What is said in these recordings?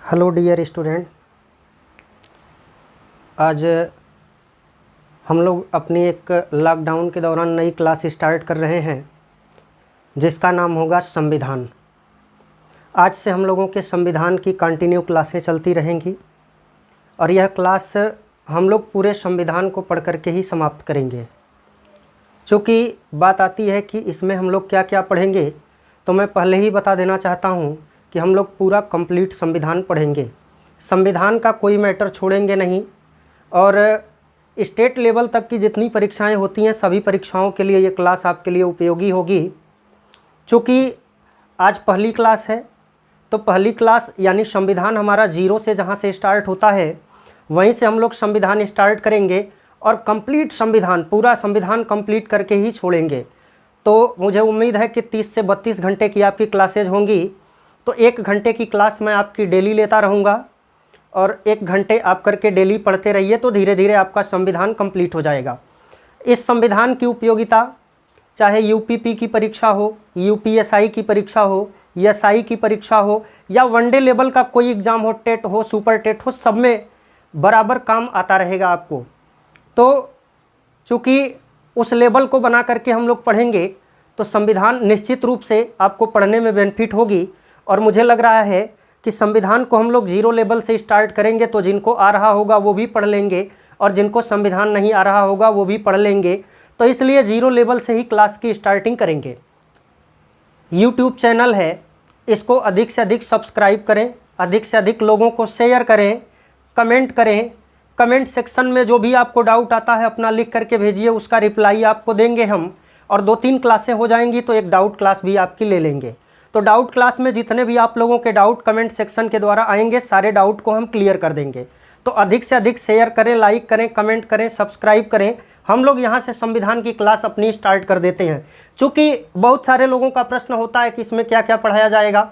Hello dear student, आज हम लोग अपनी एक लॉकडाउन के दौरान नई क्लास स्टार्ट कर रहे हैं जिसका नाम होगा संविधान। आज से हम लोगों के संविधान की कंटिन्यू क्लासें चलती रहेंगी और यह क्लास हम लोग पूरे संविधान को पढ़ करके ही समाप्त करेंगे। चूँकि बात आती है कि इसमें हम लोग क्या क्या पढ़ेंगे, तो मैं पहले ही बता देना चाहता हूँ कि हम लोग पूरा कंप्लीट संविधान पढ़ेंगे। संविधान का कोई मैटर छोड़ेंगे नहीं और स्टेट लेवल तक की जितनी परीक्षाएं होती हैं सभी परीक्षाओं के लिए ये क्लास आपके लिए उपयोगी होगी। चूँकि आज पहली क्लास है तो पहली क्लास यानी संविधान हमारा जीरो से जहाँ से स्टार्ट होता है वहीं से हम लोग संविधान स्टार्ट करेंगे और कंप्लीट संविधान पूरा संविधान कंप्लीट करके ही छोड़ेंगे। तो मुझे उम्मीद है कि 30 से 32 घंटे की आपकी क्लासेज होंगी, तो 1 घंटे की क्लास मैं आपकी डेली लेता रहूँगा और 1 घंटे आप करके डेली पढ़ते रहिए तो धीरे धीरे आपका संविधान कंप्लीट हो जाएगा। इस संविधान की उपयोगिता चाहे यूपीपी की परीक्षा हो, यूपीएसआई की परीक्षा हो, एसआई की परीक्षा हो या वनडे लेवल का कोई एग्ज़ाम हो, टेट हो, सुपर टेट हो, सब में बराबर काम आता रहेगा आपको। तो चूँकि उस लेवल को बना करके हम लोग पढ़ेंगे तो संविधान निश्चित रूप से आपको पढ़ने में बेनिफिट होगी। और मुझे लग रहा है कि संविधान को हम लोग जीरो लेवल से स्टार्ट करेंगे तो जिनको आ रहा होगा वो भी पढ़ लेंगे और जिनको संविधान नहीं आ रहा होगा वो भी पढ़ लेंगे। तो इसलिए जीरो लेवल से ही क्लास की स्टार्टिंग करेंगे। यूट्यूब चैनल है, इसको अधिक से अधिक सब्सक्राइब करें, अधिक से अधिक लोगों को शेयर करें, कमेंट करें। कमेंट सेक्शन में जो भी आपको डाउट आता है अपना लिख करके भेजिए, उसका रिप्लाई आपको देंगे हम। और 2-3 क्लासें हो जाएंगी तो एक डाउट क्लास भी आपकी ले लेंगे। तो डाउट क्लास में जितने भी आप लोगों के डाउट कमेंट सेक्शन के द्वारा आएंगे सारे डाउट को हम क्लियर कर देंगे। तो अधिक से अधिक शेयर करें, लाइक करें, कमेंट करें, सब्सक्राइब करें। हम लोग यहाँ से संविधान की क्लास अपनी स्टार्ट कर देते हैं। चूँकि बहुत सारे लोगों का प्रश्न होता है कि इसमें क्या क्या पढ़ाया जाएगा,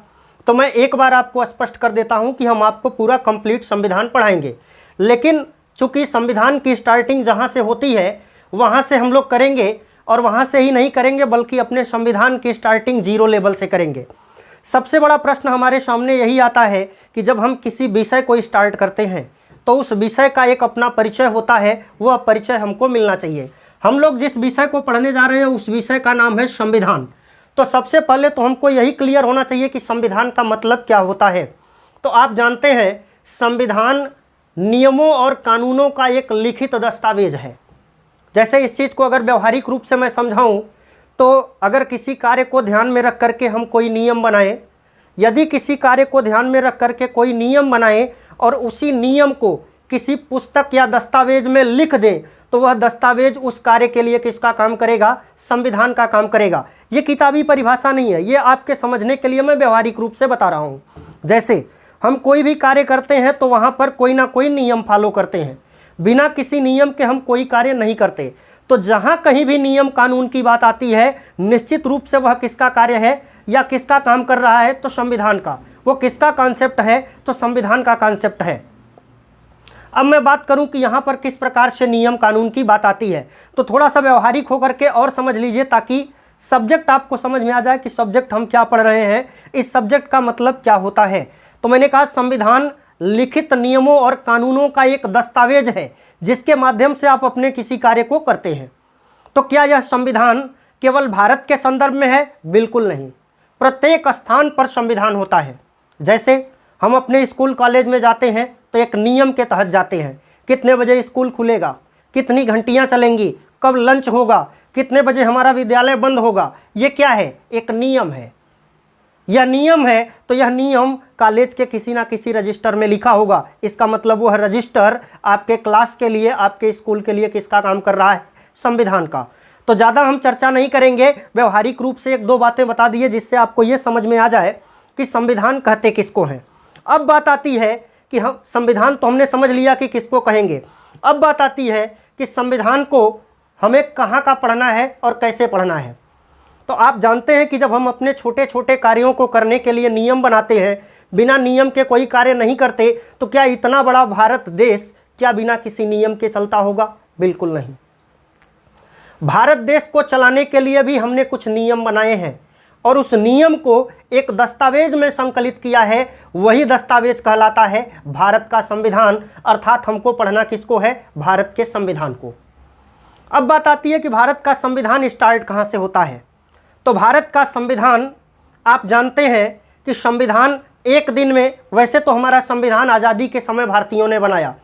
तो मैं एक बार आपको स्पष्ट कर देता हूँ कि हम आपको पूरा कंप्लीट संविधान पढ़ाएंगे। लेकिन चूँकि संविधान की स्टार्टिंग जहाँ से होती है वहाँ से हम लोग करेंगे और वहाँ से ही नहीं करेंगे बल्कि अपने संविधान की स्टार्टिंग जीरो लेवल से करेंगे। सबसे बड़ा प्रश्न हमारे सामने यही आता है कि जब हम किसी विषय को स्टार्ट करते हैं तो उस विषय का एक अपना परिचय होता है, वह परिचय हमको मिलना चाहिए। हम लोग जिस विषय को पढ़ने जा रहे हैं उस विषय का नाम है संविधान। तो सबसे पहले तो हमको यही क्लियर होना चाहिए कि संविधान का मतलब क्या होता है। तो आप जानते हैं संविधान नियमों और कानूनों का एक लिखित दस्तावेज है। जैसे इस चीज़ को अगर व्यवहारिक रूप से मैं समझाऊं तो अगर किसी कार्य को ध्यान में रख करके हम कोई नियम बनाएं, यदि किसी कार्य को ध्यान में रख करके कोई नियम बनाएं और उसी नियम को किसी पुस्तक या दस्तावेज में लिख दें तो वह दस्तावेज उस कार्य के लिए किसका काम करेगा? संविधान का काम करेगा। ये किताबी परिभाषा नहीं है, ये आपके समझने के लिए मैं व्यवहारिक रूप से बता रहा हूँ। जैसे हम कोई भी कार्य करते हैं तो वहाँ पर कोई ना कोई नियम फॉलो करते हैं, बिना किसी नियम के हम कोई कार्य नहीं करते। तो जहाँ कहीं भी नियम कानून की बात आती है निश्चित रूप से वह किसका कार्य है या किसका काम कर रहा है? तो संविधान का। वो किसका कॉन्सेप्ट है? तो संविधान का कॉन्सेप्ट है। अब मैं बात करूं कि यहाँ पर किस प्रकार से नियम कानून की बात आती है, तो थोड़ा सा व्यवहारिक होकर के और समझ लीजिए ताकि सब्जेक्ट आपको समझ में आ जाए कि सब्जेक्ट हम क्या पढ़ रहे हैं, इस सब्जेक्ट का मतलब क्या होता है। तो मैंने कहा संविधान लिखित नियमों और कानूनों का एक दस्तावेज है जिसके माध्यम से आप अपने किसी कार्य को करते हैं। तो क्या यह संविधान केवल भारत के संदर्भ में है? बिल्कुल नहीं, प्रत्येक स्थान पर संविधान होता है। जैसे हम अपने स्कूल कॉलेज में जाते हैं तो एक नियम के तहत जाते हैं, कितने बजे स्कूल खुलेगा, कितनी घंटियां चलेंगी, कब लंच होगा, कितने बजे हमारा विद्यालय बंद होगा। ये क्या है? एक नियम है। यह नियम है तो यह नियम कॉलेज के किसी ना किसी रजिस्टर में लिखा होगा। इसका मतलब वह रजिस्टर आपके क्लास के लिए, आपके स्कूल के लिए किसका काम कर रहा है? संविधान का। तो ज़्यादा हम चर्चा नहीं करेंगे, व्यवहारिक रूप से 1-2 बातें बता दिए जिससे आपको ये समझ में आ जाए कि संविधान कहते किसको हैं। अब बात आती है कि हम संविधान तो हमने समझ लिया कि किसको कहेंगे। अब बात आती है कि संविधान को हमें कहाँ का पढ़ना है और कैसे पढ़ना है। तो आप जानते हैं कि जब हम अपने छोटे छोटे कार्यों को करने के लिए नियम बनाते हैं, बिना नियम के कोई कार्य नहीं करते, तो क्या इतना बड़ा भारत देश क्या बिना किसी नियम के चलता होगा? बिल्कुल नहीं। भारत देश को चलाने के लिए भी हमने कुछ नियम बनाए हैं और उस नियम को एक दस्तावेज में संकलित किया है, वही दस्तावेज कहलाता है भारत का संविधान। अर्थात हमको पढ़ना किसको है? भारत के संविधान को। अब बात आती है कि भारत का संविधान स्टार्ट कहाँ से होता है। तो भारत का संविधान आप जानते हैं कि संविधान एक दिन में, वैसे तो हमारा संविधान आज़ादी के समय भारतीयों ने बनाया,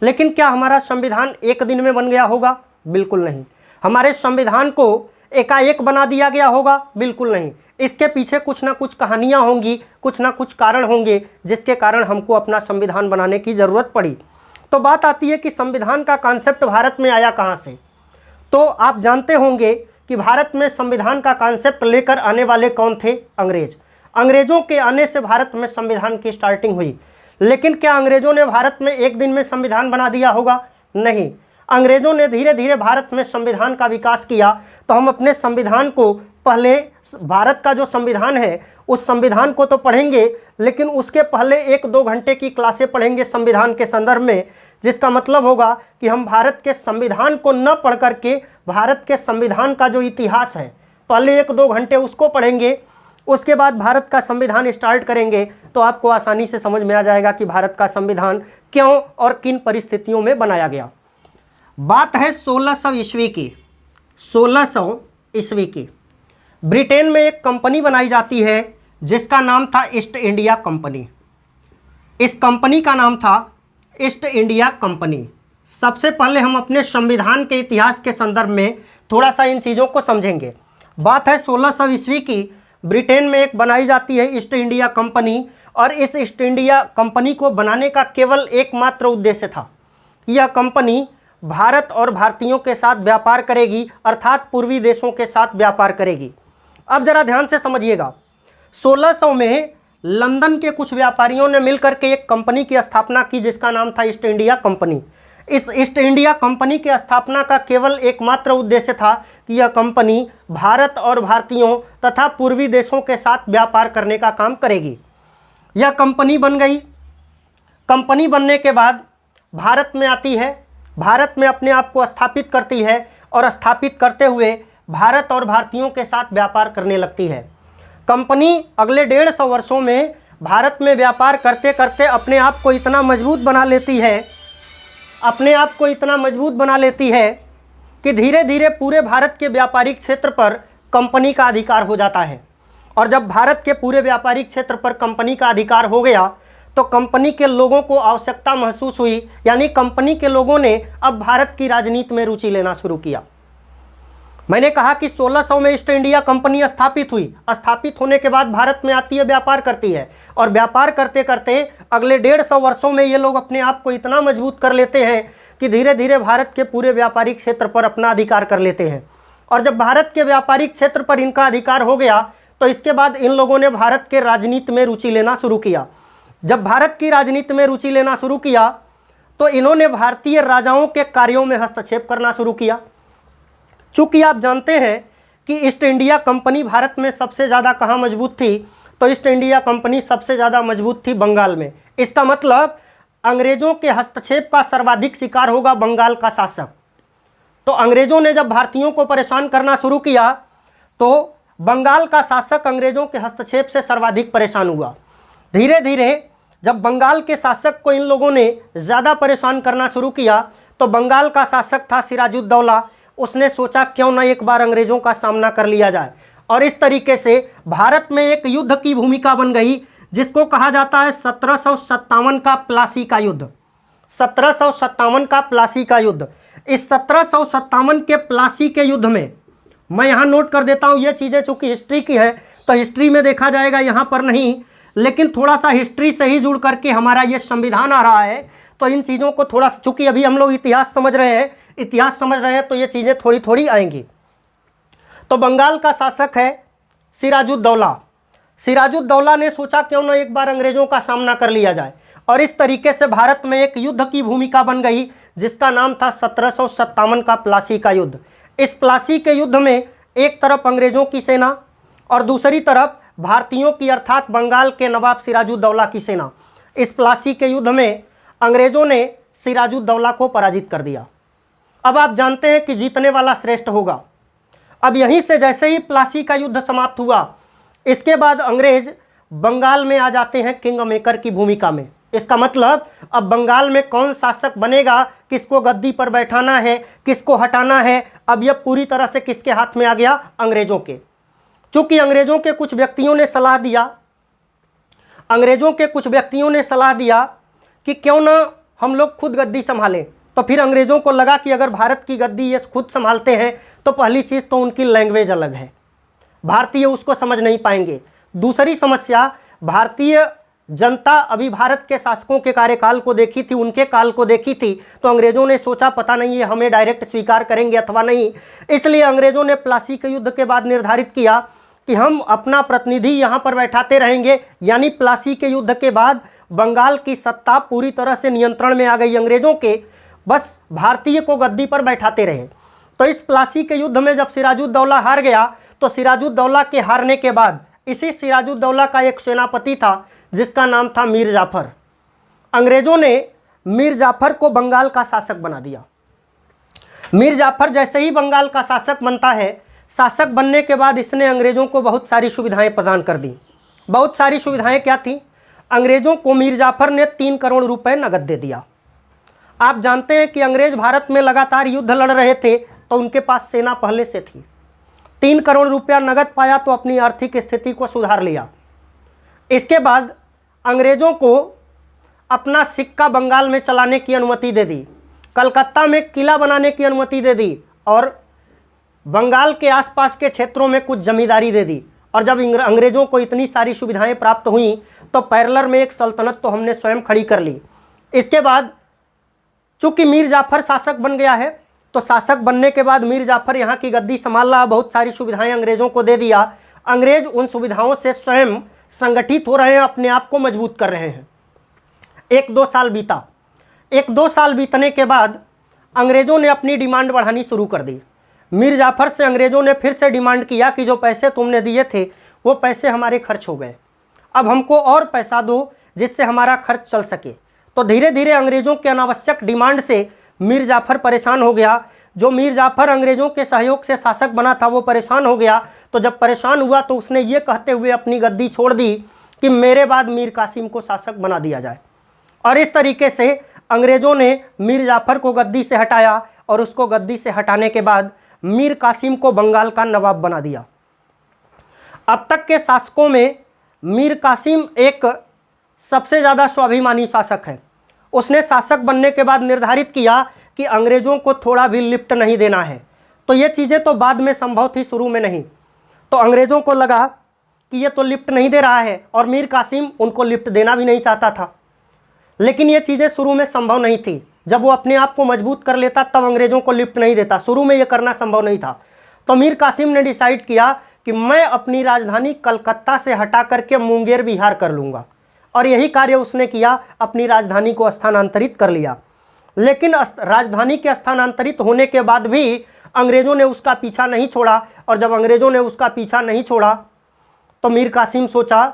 लेकिन क्या हमारा संविधान एक दिन में बन गया होगा? बिल्कुल नहीं। हमारे संविधान को एकाएक बना दिया गया होगा? बिल्कुल नहीं। इसके पीछे कुछ ना कुछ कहानियाँ होंगी, कुछ ना कुछ कारण होंगे जिसके कारण हमको अपना संविधान बनाने की ज़रूरत पड़ी। तो बात आती है कि संविधान का कॉन्सेप्ट भारत में आया कहाँ से। तो आप जानते होंगे कि भारत में संविधान का कॉन्सेप्ट लेकर आने वाले कौन थे? अंग्रेज। अंग्रेज़ों के आने से भारत में संविधान की स्टार्टिंग हुई। लेकिन क्या अंग्रेज़ों ने भारत में एक दिन में संविधान बना दिया होगा? नहीं। अंग्रेज़ों ने धीरे धीरे भारत में संविधान का विकास किया। तो हम अपने संविधान को पहले, भारत का जो संविधान है उस संविधान को तो पढ़ेंगे, लेकिन उसके पहले 1-2 घंटे की क्लासें पढ़ेंगे संविधान के संदर्भ में, जिसका मतलब होगा कि हम भारत के संविधान को न पढ़ करके भारत के संविधान का जो इतिहास है पहले 1-2 घंटे उसको पढ़ेंगे, उसके बाद भारत का संविधान स्टार्ट करेंगे। तो आपको आसानी से समझ में आ जाएगा कि भारत का संविधान क्यों और किन परिस्थितियों में बनाया गया। बात है 1600 ईस्वी की। 1600 ईस्वी की ब्रिटेन में एक कंपनी बनाई जाती है जिसका नाम था ईस्ट इंडिया कंपनी। इस कंपनी का नाम था ईस्ट इंडिया कंपनी। सबसे पहले हम अपने संविधान के इतिहास के संदर्भ में थोड़ा सा इन चीज़ों को समझेंगे। बात है 1600 ईस्वी की, ब्रिटेन में एक बनाई जाती है ईस्ट इंडिया कंपनी, और इस ईस्ट इंडिया कंपनी को बनाने का केवल एकमात्र उद्देश्य था, यह कंपनी भारत और भारतीयों के साथ व्यापार करेगी, अर्थात पूर्वी देशों के साथ व्यापार करेगी। अब जरा ध्यान से समझिएगा, 1600 में लंदन के कुछ व्यापारियों ने मिलकर के एक कंपनी की स्थापना की जिसका नाम था ईस्ट इंडिया कंपनी। इस ईस्ट इंडिया कंपनी की स्थापना का केवल एकमात्र उद्देश्य था कि यह कंपनी भारत और भारतीयों तथा पूर्वी देशों के साथ व्यापार करने का काम करेगी। यह कंपनी बन गई। कंपनी बनने के बाद भारत में आती है, भारत में अपने आप को स्थापित करती है, और स्थापित करते हुए भारत और भारतीयों के साथ व्यापार करने लगती है। कंपनी अगले 150 वर्षों में भारत में व्यापार करते करते अपने आप को इतना मजबूत बना लेती है, अपने आप को इतना मजबूत बना लेती है कि धीरे धीरे पूरे भारत के व्यापारिक क्षेत्र पर कंपनी का अधिकार हो जाता है। और जब भारत के पूरे व्यापारिक क्षेत्र पर कंपनी का अधिकार हो गया तो कंपनी के लोगों को आवश्यकता महसूस हुई, यानी कंपनी के लोगों ने अब भारत की राजनीति में रुचि लेना शुरू किया। मैंने कहा कि 1600 में ईस्ट इंडिया कंपनी स्थापित हुई। स्थापित होने के बाद भारत में आती है, व्यापार करती है, और व्यापार करते करते अगले 150 वर्षों में ये लोग अपने आप को इतना मजबूत कर लेते हैं कि धीरे धीरे भारत के पूरे व्यापारिक क्षेत्र पर अपना अधिकार कर लेते हैं। और जब भारत के व्यापारिक क्षेत्र पर इनका अधिकार हो गया तो इसके बाद इन लोगों ने भारत के राजनीति में रुचि लेना शुरू किया। जब भारत की राजनीति में रुचि लेना शुरू किया तो इन्होंने भारतीय राजाओं के कार्यों में हस्तक्षेप करना शुरू किया। चूँकि आप जानते हैं कि ईस्ट इंडिया कंपनी भारत में सबसे ज़्यादा कहाँ मजबूत थी, तो ईस्ट इंडिया कंपनी सबसे ज़्यादा मजबूत थी बंगाल में। इसका मतलब अंग्रेज़ों के हस्तक्षेप का सर्वाधिक शिकार होगा बंगाल का शासक। तो अंग्रेज़ों ने जब भारतीयों को परेशान करना शुरू किया तो बंगाल का शासक अंग्रेज़ों के हस्तक्षेप से सर्वाधिक परेशान हुआ। धीरे धीरे जब बंगाल के शासक को इन लोगों ने ज़्यादा परेशान करना शुरू किया तो बंगाल का शासक था सिराजुद्दौला। उसने सोचा क्यों ना एक बार अंग्रेज़ों का सामना कर लिया जाए, और इस तरीके से भारत में एक युद्ध की भूमिका बन गई जिसको कहा जाता है 1757 का प्लासी का युद्ध। 1757 का प्लासी का युद्ध। इस 1757 के प्लासी के युद्ध में मैं यहाँ नोट कर देता हूँ, ये चीज़ें चूँकि हिस्ट्री की है तो हिस्ट्री में देखा जाएगा, यहाँ पर नहीं, लेकिन थोड़ा सा हिस्ट्री से ही जुड़ करके हमारा ये संविधान आ रहा है तो इन चीज़ों को थोड़ा, चूँकि अभी हम लोग इतिहास समझ रहे हैं तो ये चीज़ें थोड़ी थोड़ी आएंगी। तो बंगाल का शासक है सिराजुद्दौला। सिराजुद्दौला ने सोचा क्यों ना एक बार अंग्रेज़ों का सामना कर लिया जाए, और इस तरीके से भारत में एक युद्ध की भूमिका बन गई जिसका नाम था 1757 का प्लासी का युद्ध। इस प्लासी के युद्ध में एक तरफ अंग्रेज़ों की सेना और दूसरी तरफ भारतीयों की अर्थात बंगाल के नवाब सिराजुद्दौला की सेना। इस प्लासी के युद्ध में अंग्रेज़ों ने सिराजुद्दौला को पराजित कर दिया। अब आप जानते हैं कि जीतने वाला श्रेष्ठ होगा। अब यहीं से जैसे ही प्लासी का युद्ध समाप्त हुआ, इसके बाद अंग्रेज बंगाल में आ जाते हैं किंग मेकर की भूमिका में। इसका मतलब अब बंगाल में कौन शासक बनेगा, किसको गद्दी पर बैठाना है, किसको हटाना है, अब यह पूरी तरह से किसके हाथ में आ गया, अंग्रेजों के। चूंकि अंग्रेजों के कुछ व्यक्तियों ने सलाह दिया कि क्यों ना हम लोग खुद गद्दी संभालें, तो फिर अंग्रेजों को लगा कि अगर भारत की गद्दी ये खुद संभालते हैं तो पहली चीज़ तो उनकी लैंग्वेज अलग है, भारतीय उसको समझ नहीं पाएंगे। दूसरी समस्या, भारतीय जनता अभी भारत के शासकों के कार्यकाल को देखी थी, उनके काल को देखी थी, तो अंग्रेजों ने सोचा पता नहीं ये हमें डायरेक्ट स्वीकार करेंगे अथवा नहीं। इसलिए अंग्रेजों ने प्लासी के युद्ध के बाद निर्धारित किया कि हम अपना प्रतिनिधि यहाँ पर बैठाते रहेंगे, यानी प्लासी के युद्ध के बाद बंगाल की सत्ता पूरी तरह से नियंत्रण में आ गई अंग्रेजों के, बस भारतीय को गद्दी पर बैठाते रहे। तो इस प्लासी के युद्ध में जब सिराजुद्दौला हार गया, तो सिराजुद्दौला के हारने के बाद इसी सिराजुद्दौला का एक सेनापति था जिसका नाम था मीर जाफर। अंग्रेजों ने मीर जाफर को बंगाल का शासक बना दिया। मीर जाफर जैसे ही बंगाल का शासक बनता है, शासक बनने के बाद इसने अंग्रेजों को बहुत सारी सुविधाएं प्रदान कर दी। बहुत सारी सुविधाएं क्या थी? अंग्रेजों को मीर जाफर ने 3 करोड़ रुपए नगद दे दिया। आप जानते हैं कि अंग्रेज भारत में लगातार युद्ध लड़ रहे थे, तो उनके पास सेना पहले से थी। 3 करोड़ रुपया नगद पाया तो अपनी आर्थिक स्थिति को सुधार लिया। इसके बाद अंग्रेजों को अपना सिक्का बंगाल में चलाने की अनुमति दे दी, कलकत्ता में किला बनाने की अनुमति दे दी और बंगाल के आसपास के क्षेत्रों में कुछ जमींदारी दे दी। और जब अंग्रेजों को इतनी सारी सुविधाएं प्राप्त हुई तो पैरेलल में एक सल्तनत तो हमने स्वयं खड़ी कर ली। इसके बाद चूंकि मीर जाफर शासक बन गया है, तो शासक बनने के बाद मीर जाफर यहाँ की गद्दी संभाल रहा, बहुत सारी सुविधाएं अंग्रेजों को दे दिया। अंग्रेज उन सुविधाओं से स्वयं संगठित हो रहे हैं, अपने आप को मजबूत कर रहे हैं। 1-2 साल बीता। 1-2 साल बीतने के बाद अंग्रेजों ने अपनी डिमांड बढ़ानी शुरू कर दी। मीर जाफर से अंग्रेजों ने फिर से डिमांड किया कि जो पैसे तुमने दिए थे वो पैसे हमारे खर्च हो गए, अब हमको और पैसा दो जिससे हमारा खर्च चल सके। तो धीरे धीरे अंग्रेजों के अनावश्यक डिमांड से मीर जाफर परेशान हो गया। जो मीर जाफर अंग्रेजों के सहयोग से शासक बना था वो परेशान हो गया। तो जब परेशान हुआ तो उसने ये कहते हुए अपनी गद्दी छोड़ दी कि मेरे बाद मीर कासिम को शासक बना दिया जाए। और इस तरीके से अंग्रेजों ने मीर जाफर को गद्दी से हटाया और उसको गद्दी से हटाने के बाद मीर कासिम को बंगाल का नवाब बना दिया। अब तक के शासकों में मीर कासिम एक सबसे ज़्यादा स्वाभिमानी शासक है। उसने शासक बनने के बाद निर्धारित किया कि अंग्रेजों को थोड़ा भी लिफ्ट नहीं देना है। तो ये चीज़ें तो बाद में संभव थी, शुरू में नहीं। तो अंग्रेजों को लगा कि ये तो लिफ्ट नहीं दे रहा है और मीर कासिम उनको लिफ्ट देना भी नहीं चाहता था। लेकिन ये चीज़ें शुरू में संभव नहीं थी। जब वो अपने आप को मजबूत कर लेता तब अंग्रेजों को लिफ्ट नहीं देता। शुरू में ये करना संभव नहीं था। तो मीर कासिम ने डिसाइड किया कि मैं अपनी राजधानी कलकत्ता से हटा करके मुंगेर बिहार कर लूँगा, और यही कार्य उसने किया, अपनी राजधानी को स्थानांतरित कर लिया। लेकिन राजधानी के स्थानांतरित होने के बाद भी अंग्रेजों ने उसका पीछा नहीं छोड़ा। और जब अंग्रेजों ने उसका पीछा नहीं छोड़ा तो मीर कासिम सोचा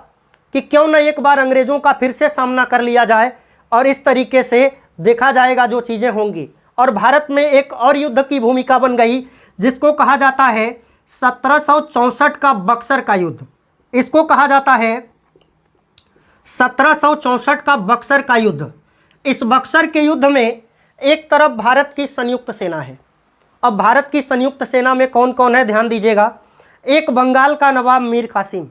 कि क्यों न एक बार अंग्रेजों का फिर से सामना कर लिया जाए और इस तरीके से देखा जाएगा जो चीज़ें होंगी। और भारत में एक और युद्ध की भूमिका बन गई जिसको कहा जाता है 1764 का बक्सर का युद्ध। इसको कहा जाता है 1764 का बक्सर का युद्ध। इस बक्सर के युद्ध में एक तरफ भारत की संयुक्त सेना है। अब भारत की संयुक्त सेना में कौन कौन है ध्यान दीजिएगा। एक बंगाल का नवाब मीर कासिम,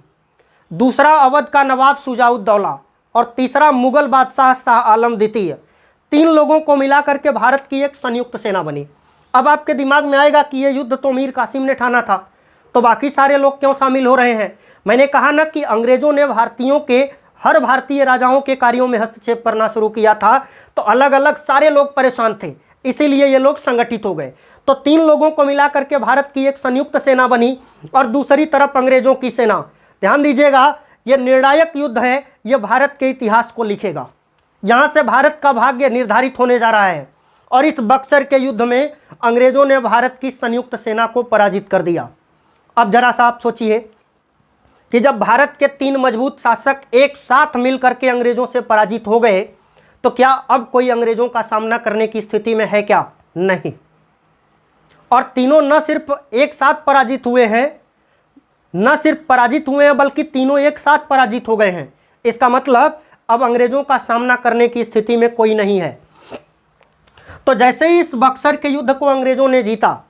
दूसरा अवध का नवाब शुजाउद्दौला और तीसरा मुगल बादशाह शाह आलम द्वितीय। 3 लोगों को मिला करके भारत की एक संयुक्त सेना बनी। अब आपके दिमाग में आएगा कि ये युद्ध तो मीर कासिम ने ठाना था, तो बाकी सारे लोग क्यों शामिल हो रहे हैं। मैंने कहा ना कि अंग्रेजों ने भारतीयों के हर भारतीय राजाओं के कार्यों में हस्तक्षेप करना शुरू किया था, तो अलग अलग सारे लोग परेशान थे, इसीलिए ये लोग संगठित हो गए। तो 3 लोगों को मिला करके भारत की एक संयुक्त सेना बनी और दूसरी तरफ अंग्रेजों की सेना। ध्यान दीजिएगा, ये निर्णायक युद्ध है, ये भारत के इतिहास को लिखेगा। यहाँ से भारत का भाग्य निर्धारित होने जा रहा है। और इस बक्सर के युद्ध में अंग्रेजों ने भारत की संयुक्त सेना को पराजित कर दिया। अब जरा सा आप सोचिए कि जब भारत के 3 मजबूत शासक एक साथ मिलकर के अंग्रेजों से पराजित हो गए, तो क्या अब कोई अंग्रेजों का सामना करने की स्थिति में है क्या? नहीं। और तीनों न सिर्फ एक साथ पराजित हुए हैं, न सिर्फ पराजित हुए हैं बल्कि तीनों एक साथ पराजित हो गए हैं। इसका मतलब अब अंग्रेजों का सामना करने की स्थिति में कोई नहीं है। तो जैसे ही इस बक्सर के युद्ध को अंग्रेजों ने जीता,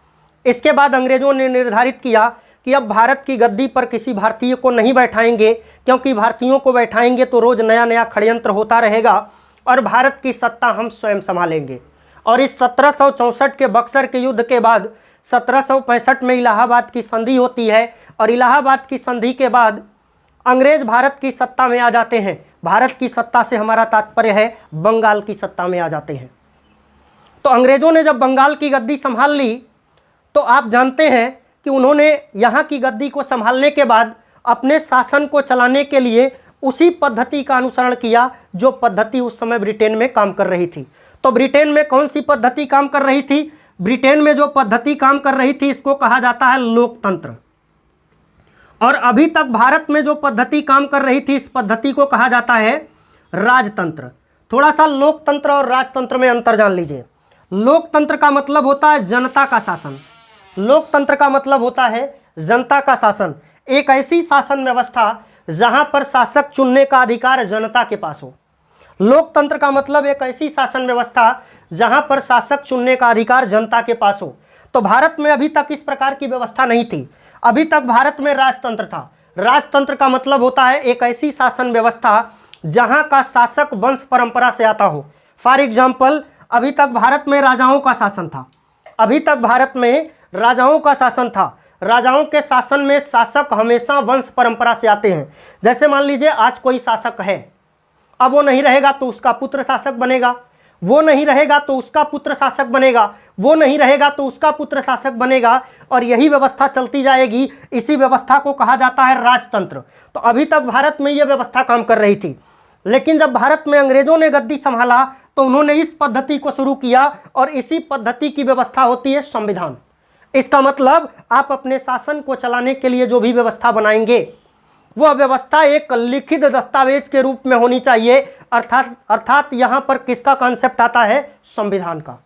इसके बाद अंग्रेजों ने निर्धारित किया कि अब भारत की गद्दी पर किसी भारतीय को नहीं बैठाएंगे, क्योंकि भारतीयों को बैठाएंगे तो रोज नया नया षड्यंत्र होता रहेगा और भारत की सत्ता हम स्वयं संभालेंगे। और इस 1764 के बक्सर के युद्ध के बाद 1765 में इलाहाबाद की संधि होती है और इलाहाबाद की संधि के बाद अंग्रेज भारत की सत्ता में आ जाते हैं। भारत की सत्ता से हमारा तात्पर्य है बंगाल की सत्ता में आ जाते हैं। तो अंग्रेजों ने जब बंगाल की गद्दी संभाल ली तो आप जानते हैं कि उन्होंने यहाँ की गद्दी को संभालने के बाद अपने शासन को चलाने के लिए उसी पद्धति का अनुसरण किया जो पद्धति उस समय ब्रिटेन में काम कर रही थी। तो ब्रिटेन में कौन सी पद्धति काम कर रही थी? ब्रिटेन में जो पद्धति काम कर रही थी इसको कहा जाता है लोकतंत्र। और अभी तक भारत में जो पद्धति काम कर रही थी इस पद्धति को कहा जाता है राजतंत्र। थोड़ा सा लोकतंत्र और राजतंत्र में अंतर जान लीजिए। लोकतंत्र का मतलब होता है जनता का शासन। लोकतंत्र का मतलब होता है जनता का शासन, एक ऐसी शासन व्यवस्था जहां पर शासक चुनने का अधिकार जनता के पास हो। लोकतंत्र का मतलब एक ऐसी शासन व्यवस्था जहां पर शासक चुनने का अधिकार जनता के पास हो। तो भारत में अभी तक इस प्रकार की व्यवस्था नहीं थी। अभी तक भारत में राजतंत्र था। राजतंत्र का मतलब होता है एक ऐसी शासन व्यवस्था जहां का शासक वंश परंपरा से आता हो। फॉर एग्जाम्पल, अभी तक भारत में राजाओं का शासन था। अभी तक भारत में राजाओं का शासन था। राजाओं के शासन में शासक हमेशा वंश परंपरा से आते हैं। जैसे मान लीजिए आज कोई शासक है, अब वो नहीं रहेगा तो उसका पुत्र शासक बनेगा, वो नहीं रहेगा तो उसका पुत्र शासक बनेगा, वो नहीं रहेगा तो उसका पुत्र शासक बनेगा, और यही व्यवस्था चलती जाएगी। इसी व्यवस्था को कहा जाता है राजतंत्र। तो अभी तक भारत में यह व्यवस्था काम कर रही थी, लेकिन जब भारत में अंग्रेजों ने गद्दी संभाला तो उन्होंने इस पद्धति को शुरू किया और इसी पद्धति की व्यवस्था होती है संविधान। इसका मतलब आप अपने शासन को चलाने के लिए जो भी व्यवस्था बनाएंगे वह व्यवस्था एक लिखित दस्तावेज के रूप में होनी चाहिए। अर्थात यहाँ पर किसका कॉन्सेप्ट आता है? संविधान का।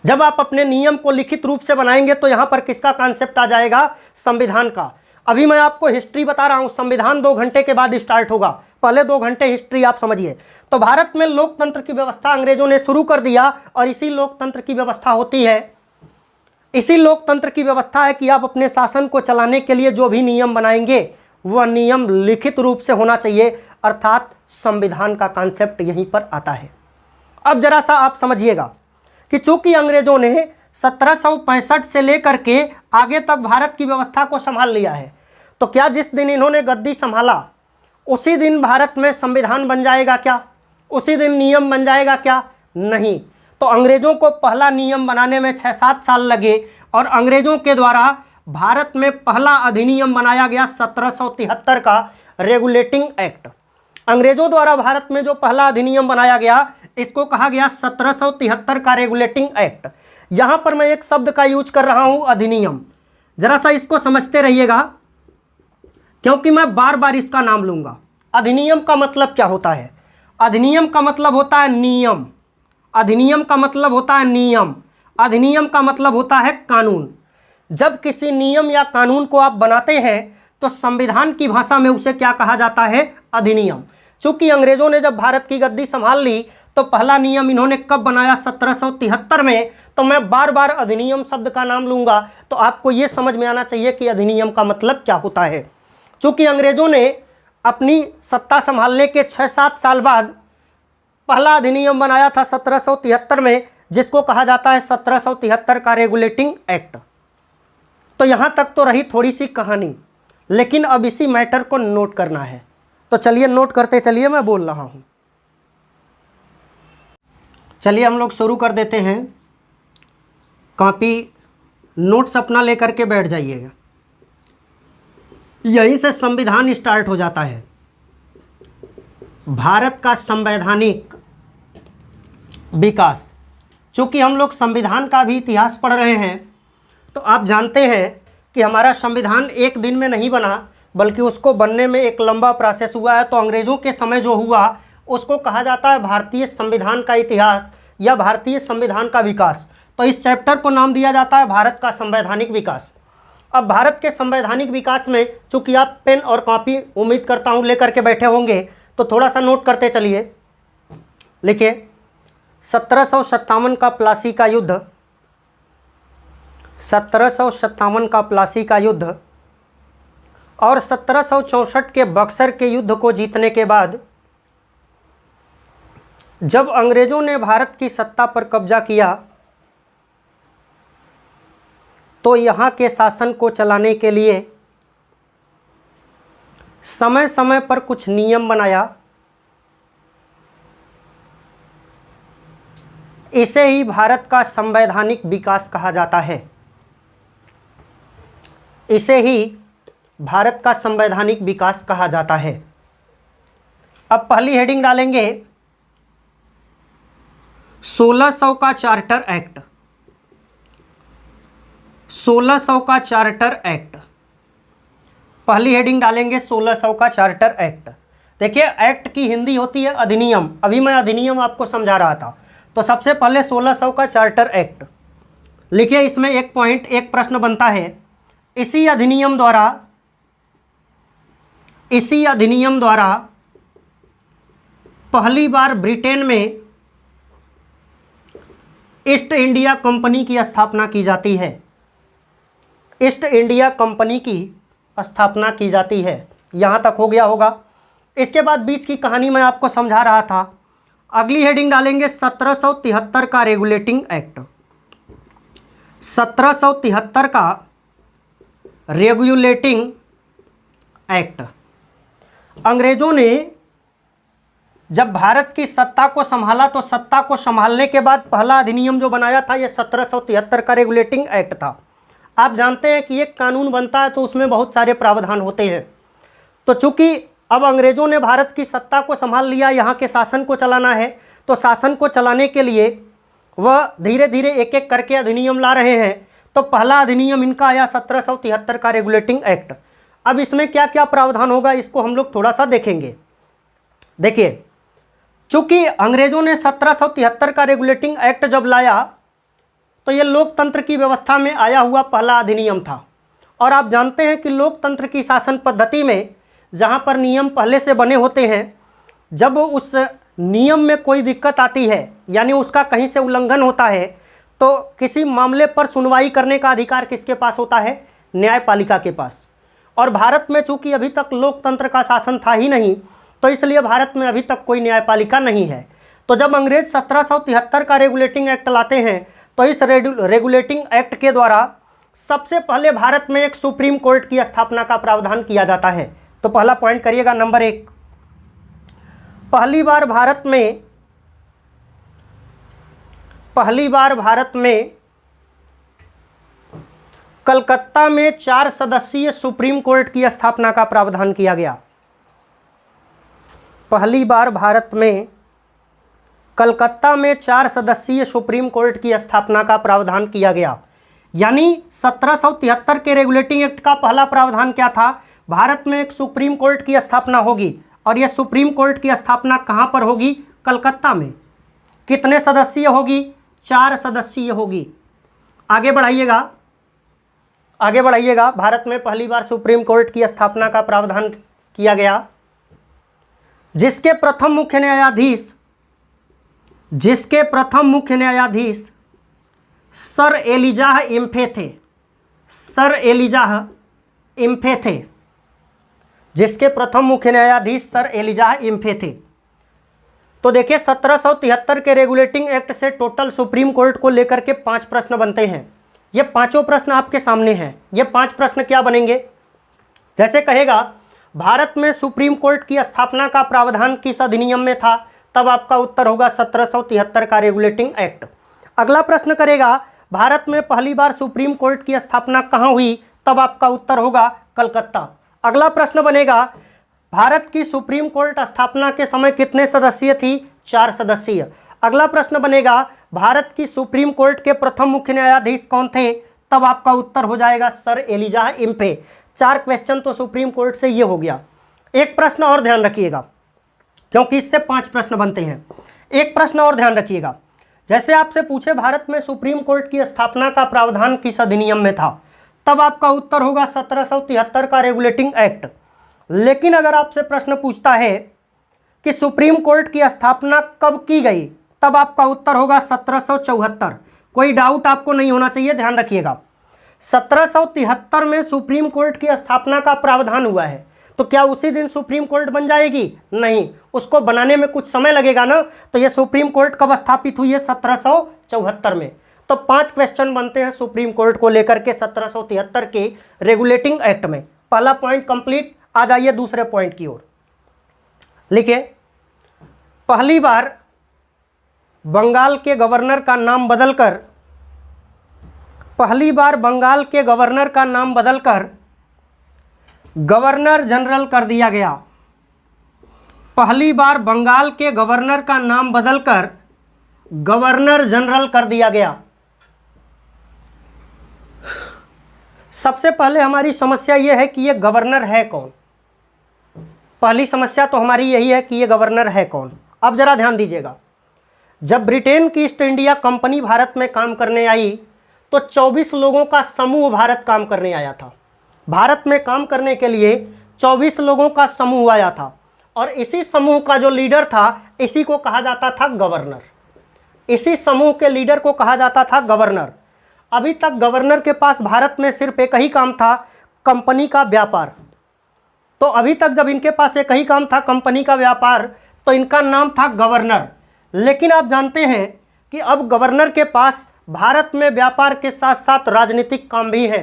जब आप अपने नियम को लिखित रूप से बनाएंगे तो यहाँ पर किसका कॉन्सेप्ट आ जाएगा? संविधान का। अभी मैं आपको हिस्ट्री बता रहा हूँ, संविधान 2 घंटे के बाद स्टार्ट होगा, पहले 2 घंटे हिस्ट्री आप समझिए। तो भारत में लोकतंत्र की व्यवस्था अंग्रेजों ने शुरू कर दिया और इसी लोकतंत्र की व्यवस्था होती है, इसी लोकतंत्र की व्यवस्था है कि आप अपने शासन को चलाने के लिए जो भी नियम बनाएंगे वह नियम लिखित रूप से होना चाहिए, अर्थात संविधान का कॉन्सेप्ट यहीं पर आता है। अब जरा सा आप समझिएगा कि चूंकि अंग्रेजों ने 1765 से लेकर के आगे तक भारत की व्यवस्था को संभाल लिया है, तो क्या जिस दिन इन्होंने गद्दी संभाला उसी दिन भारत में संविधान बन जाएगा क्या? उसी दिन नियम बन जाएगा क्या? नहीं। तो अंग्रेजों को पहला नियम बनाने में 6-7 साल लगे और अंग्रेजों के द्वारा भारत में पहला अधिनियम बनाया गया 1773 का रेगुलेटिंग एक्ट। अंग्रेजों द्वारा भारत में जो पहला अधिनियम बनाया गया इसको कहा गया 1773 का रेगुलेटिंग एक्ट। यहाँ पर मैं एक शब्द का यूज कर रहा हूँ, अधिनियम। जरा सा इसको समझते रहिएगा क्योंकि मैं बार बार इसका नाम लूँगा। अधिनियम का मतलब क्या होता है? अधिनियम का मतलब होता है नियम। अधिनियम का मतलब होता है नियम। अधिनियम का मतलब होता है कानून। जब किसी नियम या कानून को आप बनाते हैं तो संविधान की भाषा में उसे क्या कहा जाता है? अधिनियम। चूंकि अंग्रेजों ने जब भारत की गद्दी संभाल ली तो पहला नियम इन्होंने कब बनाया? 1773 में। तो मैं बार बार अधिनियम शब्द का नाम लूँगा तो आपको ये समझ में आना चाहिए कि अधिनियम का मतलब क्या होता है। चूँकि अंग्रेजों ने अपनी सत्ता संभालने के 6-7 साल बाद पहला अधिनियम बनाया था 1773 में, जिसको कहा जाता है 1773 का रेगुलेटिंग एक्ट। तो यहाँ तक तो रही थोड़ी सी कहानी, लेकिन अब इसी मैटर को नोट करना है। तो चलिए नोट करते चलिए, मैं बोल रहा हूँ। चलिए हम लोग शुरू कर देते हैं। कॉपी नोट्स अपना लेकर के बैठ जाइएगा। यहीं से संविधान स्टार्ट हो जाता है। भारत का संवैधानिक विकास। चूँकि हम लोग संविधान का भी इतिहास पढ़ रहे हैं तो आप जानते हैं कि हमारा संविधान एक दिन में नहीं बना, बल्कि उसको बनने में एक लंबा प्रोसेस हुआ है। तो अंग्रेज़ों के समय जो हुआ उसको कहा जाता है भारतीय संविधान का इतिहास या भारतीय संविधान का विकास। तो इस चैप्टर को नाम दिया जाता है भारत का संवैधानिक विकास। अब भारत के संवैधानिक विकास में चूंकि आप पेन और कॉपी उम्मीद करता हूं लेकर के बैठे होंगे, तो थोड़ा सा नोट करते चलिए। लिखिए 1757 का प्लासी का युद्ध, 1757 का प्लासी का युद्ध और 1764 के बक्सर के युद्ध को जीतने के बाद जब अंग्रेजों ने भारत की सत्ता पर कब्जा किया, तो यहाँ के शासन को चलाने के लिए समय समय पर कुछ नियम बनाया। इसे ही भारत का संवैधानिक विकास कहा जाता है। इसे ही भारत का संवैधानिक विकास कहा जाता है। अब पहली हेडिंग डालेंगे 1600 का चार्टर एक्ट, 1600 का चार्टर एक्ट। पहली हेडिंग डालेंगे 1600 का चार्टर एक्ट। देखिए एक्ट की हिंदी होती है अधिनियम, अभी मैं अधिनियम आपको समझा रहा था। तो सबसे पहले 1600 का चार्टर एक्ट लिखिए। इसमें एक पॉइंट, एक प्रश्न बनता है, इसी अधिनियम द्वारा पहली बार ब्रिटेन में ईस्ट इंडिया कंपनी की स्थापना की जाती है। ईस्ट इंडिया कंपनी की स्थापना की जाती है। यहाँ तक हो गया होगा। इसके बाद बीच की कहानी मैं आपको समझा रहा था। अगली हेडिंग डालेंगे 1773 का रेगुलेटिंग एक्ट, 1773 का रेगुलेटिंग एक्ट। अंग्रेजों ने जब भारत की सत्ता को संभाला, तो सत्ता को संभालने के बाद पहला अधिनियम जो बनाया था यह 1773 का रेगुलेटिंग एक्ट था। आप जानते हैं कि एक कानून बनता है तो उसमें बहुत सारे प्रावधान होते हैं। तो चूंकि अब अंग्रेजों ने भारत की सत्ता को संभाल लिया, यहाँ के शासन को चलाना है, तो शासन को चलाने के लिए वह धीरे धीरे एक एक करके अधिनियम ला रहे हैं। तो पहला अधिनियम इनका आया 1773 का रेगुलेटिंग एक्ट। अब इसमें क्या क्या प्रावधान होगा इसको हम लोग थोड़ा सा देखेंगे। देखिए, चूंकि अंग्रेजों ने 1773 का रेगुलेटिंग एक्ट जब लाया, तो ये लोकतंत्र की व्यवस्था में आया हुआ पहला अधिनियम था। और आप जानते हैं कि लोकतंत्र की शासन पद्धति में जहाँ पर नियम पहले से बने होते हैं, जब उस नियम में कोई दिक्कत आती है, यानी उसका कहीं से उल्लंघन होता है, तो किसी मामले पर सुनवाई करने का अधिकार किसके पास होता है? न्यायपालिका के पास। और भारत में चूंकि अभी तक लोकतंत्र का शासन था ही नहीं, तो इसलिए भारत में अभी तक कोई न्यायपालिका नहीं है। तो जब अंग्रेज 1773 का रेगुलेटिंग एक्ट लाते हैं, तो इस रेगुलेटिंग एक्ट के द्वारा सबसे पहले भारत में एक सुप्रीम कोर्ट की स्थापना का प्रावधान किया जाता है। तो पहला पॉइंट करिएगा, नंबर 1, पहली बार भारत में कलकत्ता में 4 सदस्यीय सुप्रीम कोर्ट की स्थापना का प्रावधान किया गया। पहली बार भारत में कलकत्ता में 4 सदस्यीय सुप्रीम कोर्ट की स्थापना का प्रावधान किया गया। यानी 1773 के रेगुलेटिंग एक्ट का पहला प्रावधान क्या था? भारत में एक सुप्रीम कोर्ट की स्थापना होगी, और यह सुप्रीम कोर्ट की स्थापना कहाँ पर होगी? कलकत्ता में। कितने सदस्यीय होगी? 4 सदस्यीय होगी। आगे बढ़ाइएगा। भारत में पहली बार सुप्रीम कोर्ट की स्थापना का प्रावधान किया गया, जिसके प्रथम मुख्य न्यायाधीश सर एलिजाह इम्फे थे। जिसके प्रथम मुख्य न्यायाधीश सर एलिजाह इम्फे थे। तो देखिए 1773 के रेगुलेटिंग एक्ट से टोटल सुप्रीम कोर्ट को लेकर के 5 प्रश्न बनते हैं। ये पांचों प्रश्न आपके सामने हैं। ये 5 प्रश्न क्या बनेंगे? जैसे कहेगा भारत में सुप्रीम कोर्ट की स्थापना का प्रावधान किस अधिनियम में था, तब आपका उत्तर होगा 1773 का रेगुलेटिंग एक्ट। अगला प्रश्न करेगा भारत में पहली बार सुप्रीम कोर्ट की स्थापना कहाँ हुई, तब आपका उत्तर होगा कलकत्ता। अगला प्रश्न बनेगा भारत की सुप्रीम कोर्ट स्थापना के समय कितने सदस्यीय थी? 4 सदस्यीय। अगला प्रश्न बनेगा भारत की सुप्रीम कोर्ट के प्रथम मुख्य न्यायाधीश कौन थे, तब आपका उत्तर हो जाएगा सर एलिजाह इम्फे। 4 क्वेश्चन तो सुप्रीम कोर्ट से ये हो गया। एक प्रश्न और ध्यान रखिएगा, क्योंकि इससे 5 प्रश्न बनते हैं। एक प्रश्न और ध्यान रखिएगा, जैसे आपसे पूछे भारत में सुप्रीम कोर्ट की स्थापना का प्रावधान किस अधिनियम में था, तब आपका उत्तर होगा 1773 का रेगुलेटिंग एक्ट। लेकिन अगर आपसे प्रश्न पूछता है कि सुप्रीम कोर्ट की स्थापना कब की गई, तब आपका उत्तर होगा 1774। कोई डाउट आपको नहीं होना चाहिए, ध्यान रखिएगा। 1773 में सुप्रीम कोर्ट की स्थापना का प्रावधान हुआ है, तो क्या उसी दिन सुप्रीम कोर्ट बन जाएगी? नहीं, उसको बनाने में कुछ समय लगेगा ना। तो ये सुप्रीम कोर्ट कब स्थापित हुई है? 1774 में। तो 5 क्वेश्चन बनते हैं सुप्रीम कोर्ट को लेकर के 1773 के रेगुलेटिंग एक्ट में। पहला पॉइंट कंप्लीट। आ जाइए दूसरे पॉइंट की ओर। लिखिए, पहली बार बंगाल के गवर्नर का नाम बदलकर गवर्नर जनरल कर दिया गया। पहली बार बंगाल के गवर्नर का नाम बदलकर गवर्नर जनरल कर दिया गया। सबसे पहले हमारी समस्या यह है कि ये गवर्नर है कौन। पहली समस्या तो हमारी यही है कि ये गवर्नर है कौन। अब जरा ध्यान दीजिएगा, जब ब्रिटेन की ईस्ट इंडिया कंपनी भारत में काम करने आई तो 24 लोगों का समूह भारत काम करने आया था। भारत में काम करने के लिए 24 लोगों का समूह आया था, और इसी समूह का जो लीडर था, इसी को कहा जाता था गवर्नर। इसी समूह के लीडर को कहा जाता था गवर्नर। अभी तक गवर्नर के पास भारत में सिर्फ एक ही काम था, कंपनी का व्यापार। तो अभी तक जब इनके पास एक ही काम था, कंपनी का व्यापार, तो इनका नाम था गवर्नर। लेकिन आप जानते हैं कि अब गवर्नर के पास भारत में व्यापार के साथ साथ राजनीतिक काम भी है।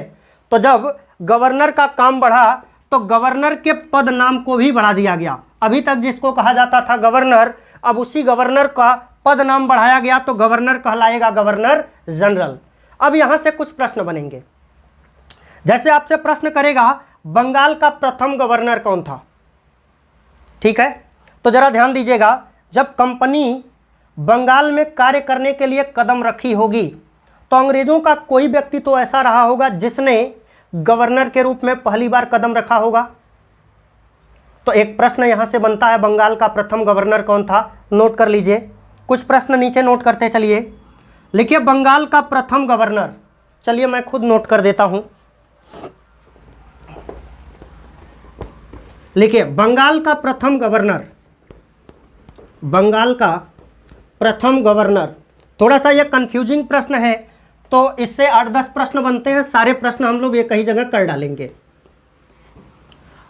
तो जब गवर्नर का काम बढ़ा तो गवर्नर के पद नाम को भी बढ़ा दिया गया। अभी तक जिसको कहा जाता था गवर्नर, अब उसी गवर्नर का पद नाम बढ़ाया गया, तो गवर्नर कहलाएगा गवर्नर जनरल। अब यहां से कुछ प्रश्न बनेंगे। जैसे आपसे प्रश्न करेगा, बंगाल का प्रथम गवर्नर कौन था? ठीक है, तो जरा ध्यान दीजिएगा, जब कंपनी बंगाल में कार्य करने के लिए कदम रखी होगी तो अंग्रेजों का कोई व्यक्ति तो ऐसा रहा होगा जिसने गवर्नर के रूप में पहली बार कदम रखा होगा। तो एक प्रश्न यहां से बनता है, बंगाल का प्रथम गवर्नर कौन था? नोट कर लीजिए, कुछ प्रश्न नीचे नोट करते चलिए। लिखिए, बंगाल का प्रथम गवर्नर, चलिए मैं खुद नोट कर देता हूं। लिखिए, बंगाल का प्रथम गवर्नर, बंगाल का प्रथम गवर्नर। थोड़ा सा ये कंफ्यूजिंग प्रश्न है, तो इससे 8-10 प्रश्न बनते हैं। सारे प्रश्न हम लोग एक ही जगह कर डालेंगे।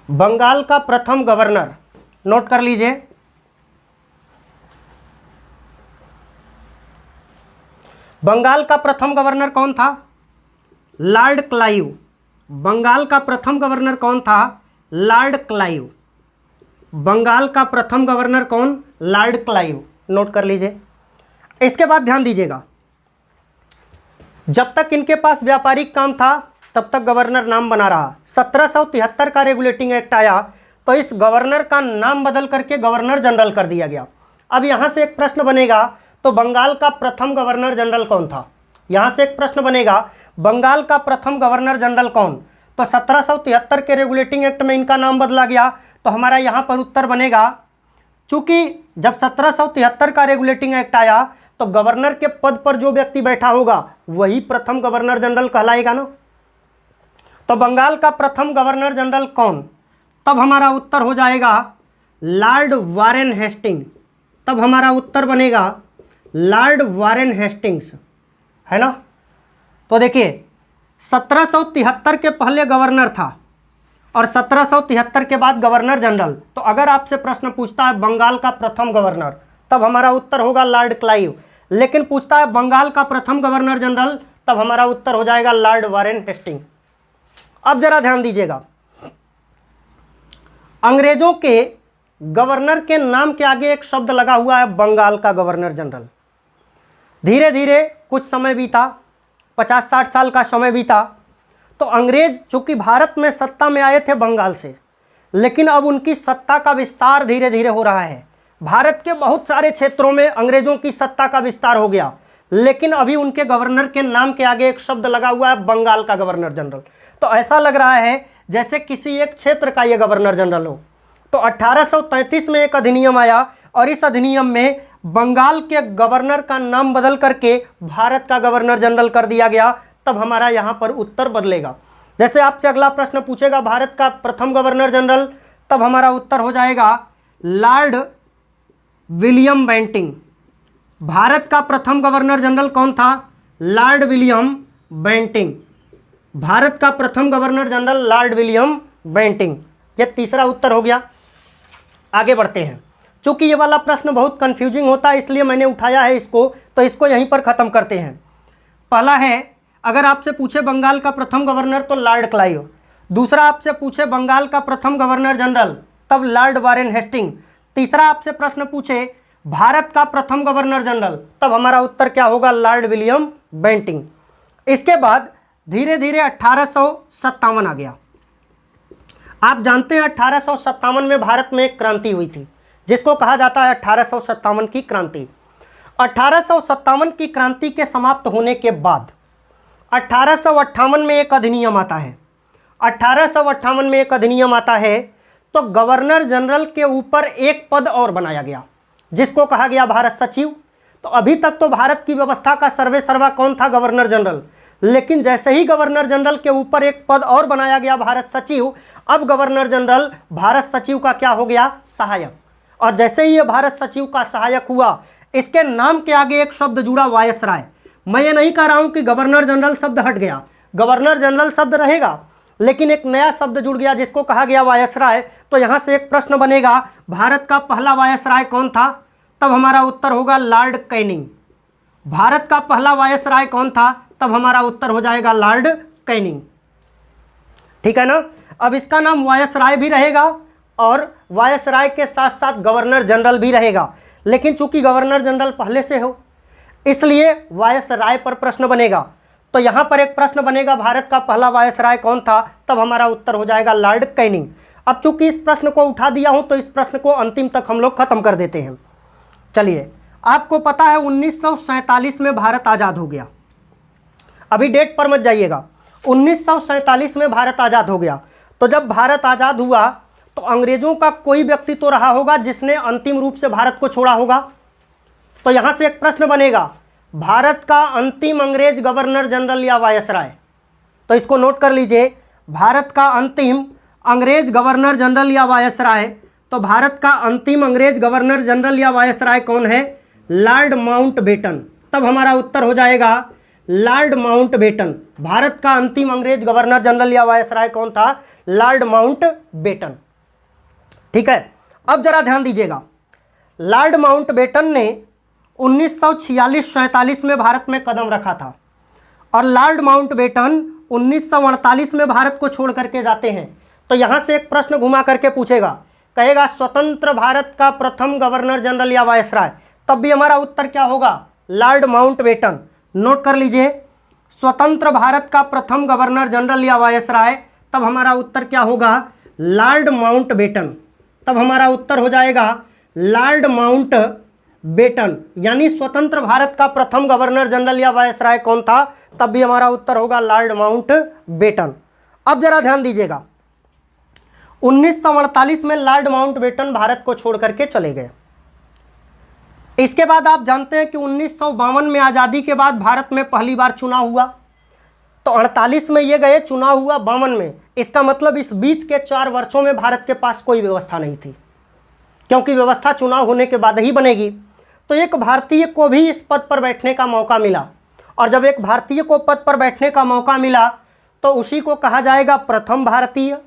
बंगाल का प्रथम गवर्नर, नोट कर लीजिए। बंगाल का प्रथम गवर्नर कौन था? Lord Clive. बंगाल का प्रथम गवर्नर कौन था? Lord Clive. बंगाल का प्रथम गवर्नर कौन? Lord Clive. नोट कर लीजिए। इसके बाद ध्यान दीजिएगा, जब तक इनके पास व्यापारिक काम था तब तक गवर्नर नाम बना रहा। 1773 का रेगुलेटिंग एक्ट आया तो इस गवर्नर का नाम बदल करके गवर्नर जनरल कर दिया गया। अब यहां से एक प्रश्न बनेगा, तो बंगाल का प्रथम गवर्नर जनरल कौन था? यहां से एक प्रश्न बनेगा, बंगाल का प्रथम गवर्नर जनरल कौन? तो 1773 के रेगुलेटिंग एक्ट में इनका नाम बदला गया। तो हमारा यहां पर उत्तर बनेगा, चूंकि जब 1773 का रेगुलेटिंग एक्ट आया तो गवर्नर के पद पर जो व्यक्ति बैठा होगा वही प्रथम गवर्नर जनरल कहलाएगा ना। तो बंगाल का प्रथम गवर्नर जनरल कौन? तब हमारा उत्तर हो जाएगा लॉर्ड वारेन हेस्टिंग। तब हमारा उत्तर बनेगा लॉर्ड वारेन हेस्टिंग्स, है ना। तो देखिए, 1773 के पहले गवर्नर था और 1773 के बाद गवर्नर जनरल। तो अगर आपसे प्रश्न पूछता है बंगाल का प्रथम गवर्नर, तब हमारा उत्तर होगा लॉर्ड क्लाइव। लेकिन पूछता है बंगाल का प्रथम गवर्नर जनरल, तब हमारा उत्तर हो जाएगा लॉर्ड वारेन हेस्टिंग। अब जरा ध्यान दीजिएगा, अंग्रेजों के गवर्नर के नाम के आगे एक शब्द लगा हुआ है, बंगाल का गवर्नर जनरल। धीरे धीरे कुछ समय बीता, 50-60 साल का समय बीता, तो अंग्रेज चूंकि भारत में सत्ता में आए थे बंगाल से, लेकिन अब उनकी सत्ता का विस्तार धीरे धीरे हो रहा है। भारत के बहुत सारे क्षेत्रों में अंग्रेजों की सत्ता का विस्तार हो गया, लेकिन अभी उनके गवर्नर के नाम के आगे एक शब्द लगा हुआ है, बंगाल का गवर्नर जनरल। तो ऐसा लग रहा है जैसे किसी एक क्षेत्र का ये गवर्नर जनरल हो। तो 1833 में एक अधिनियम आया और इस अधिनियम में बंगाल के गवर्नर का नाम बदल करके भारत का गवर्नर जनरल कर दिया गया। तब हमारा यहाँ पर उत्तर बदलेगा। जैसे आपसे अगला प्रश्न पूछेगा भारत का प्रथम गवर्नर जनरल, तब हमारा उत्तर हो जाएगा लॉर्ड विलियम बेंटिंक। भारत का प्रथम गवर्नर जनरल कौन था? Lord William Bentinck. भारत का प्रथम governor general Lord William Bentinck. यह तीसरा उत्तर हो गया। आगे बढ़ते हैं। चूंकि ये वाला प्रश्न बहुत कंफ्यूजिंग होता है इसलिए मैंने उठाया है इसको, तो इसको यहीं पर ख़त्म करते हैं। पहला है, अगर आपसे पूछे बंगाल का प्रथम गवर्नर तो लॉर्ड क्लाइव। दूसरा आपसे पूछे बंगाल का प्रथम गवर्नर जनरल, तब लॉर्ड वारेन हेस्टिंग। तीसरा आपसे प्रश्न पूछे भारत का प्रथम गवर्नर जनरल, तब हमारा उत्तर क्या होगा? Lord William Bentinck. इसके बाद धीरे धीरे 1857 आ गया। आप जानते हैं 1857 में भारत में एक क्रांति हुई थी जिसको कहा जाता है 1857 की क्रांति। 1857 की क्रांति के समाप्त होने के बाद 1858 में एक अधिनियम आता है। 1858 में एक अधिनियम आता है तो गवर्नर जनरल के ऊपर एक पद और बनाया गया जिसको कहा गया भारत सचिव। तो अभी तक तो भारत की व्यवस्था का सर्वे सर्वा कौन था? Governor general. लेकिन जैसे ही गवर्नर जनरल के ऊपर एक पद और बनाया गया भारत सचिव, अब गवर्नर जनरल भारत सचिव का क्या हो गया? सहायक। और जैसे ही ये भारत सचिव का सहायक हुआ, इसके नाम के आगे एक शब्द जुड़ा, वायसराय। मैं ये नहीं कह रहा हूं कि गवर्नर जनरल शब्द हट गया, गवर्नर जनरल शब्द रहेगा, लेकिन एक नया शब्द जुड़ गया जिसको कहा गया वायसराय। तो यहां से एक प्रश्न बनेगा, भारत का पहला वायसराय कौन था? तब हमारा उत्तर होगा लॉर्ड कैनिंग। भारत का पहला वायसराय कौन था? तब हमारा उत्तर हो जाएगा लॉर्ड कैनिंग। ठीक है ना? अब इसका नाम वायसराय भी रहेगा और वायसराय के साथ साथ गवर्नर जनरल भी रहेगा, लेकिन चूंकि गवर्नर जनरल पहले से हो इसलिए वायसराय पर प्रश्न बनेगा। तो यहां पर एक प्रश्न बनेगा, भारत का पहला वायसराय कौन था? तब हमारा उत्तर हो जाएगा लॉर्ड कैनिंग। अब चूंकि इस प्रश्न को उठा दिया हूं तो इस प्रश्न को अंतिम तक हम लोग खत्म कर देते हैं। चलिए, आपको पता है 1947 में भारत आज़ाद हो गया। अभी डेट पर मत जाइएगा, 1947 में भारत आज़ाद हो गया। तो जब भारत आज़ाद हुआ तो अंग्रेजों का कोई व्यक्ति तो रहा होगा जिसने अंतिम रूप से भारत को छोड़ा होगा। तो यहां से एक प्रश्न बनेगा, भारत का अंतिम अंग्रेज गवर्नर जनरल या वायसराय? तो इसको नोट कर लीजिए, भारत का अंतिम अंग्रेज गवर्नर जनरल या वायसराय। तो भारत का अंतिम अंग्रेज गवर्नर जनरल या वायसराय कौन है? Lord Mountbatten. तब हमारा उत्तर हो जाएगा लॉर्ड माउंटबेटन। भारत का अंतिम अंग्रेज गवर्नर जनरल या वायसराय कौन था? Lord Mountbatten. ठीक है, अब जरा ध्यान दीजिएगा, लॉर्ड माउंटबेटन ने 1946-47 में भारत में कदम रखा था और लॉर्ड माउंटबेटन 1948 में भारत को छोड़ करके जाते हैं। तो यहां से एक प्रश्न घुमा करके पूछेगा, कहेगा स्वतंत्र भारत का प्रथम गवर्नर जनरल या वायसराय? तब भी हमारा उत्तर क्या होगा? Lord Mountbatten. नोट कर लीजिए, स्वतंत्र भारत का प्रथम गवर्नर जनरल या वायसराय, तब हमारा उत्तर क्या होगा? Lord Mountbatten. तब हमारा उत्तर हो जाएगा लॉर्ड माउंटबेटन। यानी स्वतंत्र भारत का प्रथम गवर्नर जनरल या वायसराय कौन था? तब भी हमारा उत्तर होगा लॉर्ड माउंटबेटन। अब जरा ध्यान दीजिएगा, 1948 में लॉर्ड माउंटबेटन भारत को छोड़ करके चले गए। इसके बाद आप जानते हैं कि 1952 में आज़ादी के बाद भारत में पहली बार चुनाव हुआ। तो 48 में ये गए, चुनाव हुआ 52 में। इसका मतलब इस बीच के 4 वर्षों में भारत के पास कोई व्यवस्था नहीं थी, क्योंकि व्यवस्था चुनाव होने के बाद ही बनेगी। तो एक भारतीय को भी इस पद पर बैठने का मौका मिला, और जब एक भारतीय को पद पर बैठने का मौका मिला तो उसी को कहा जाएगा प्रथम भारतीय,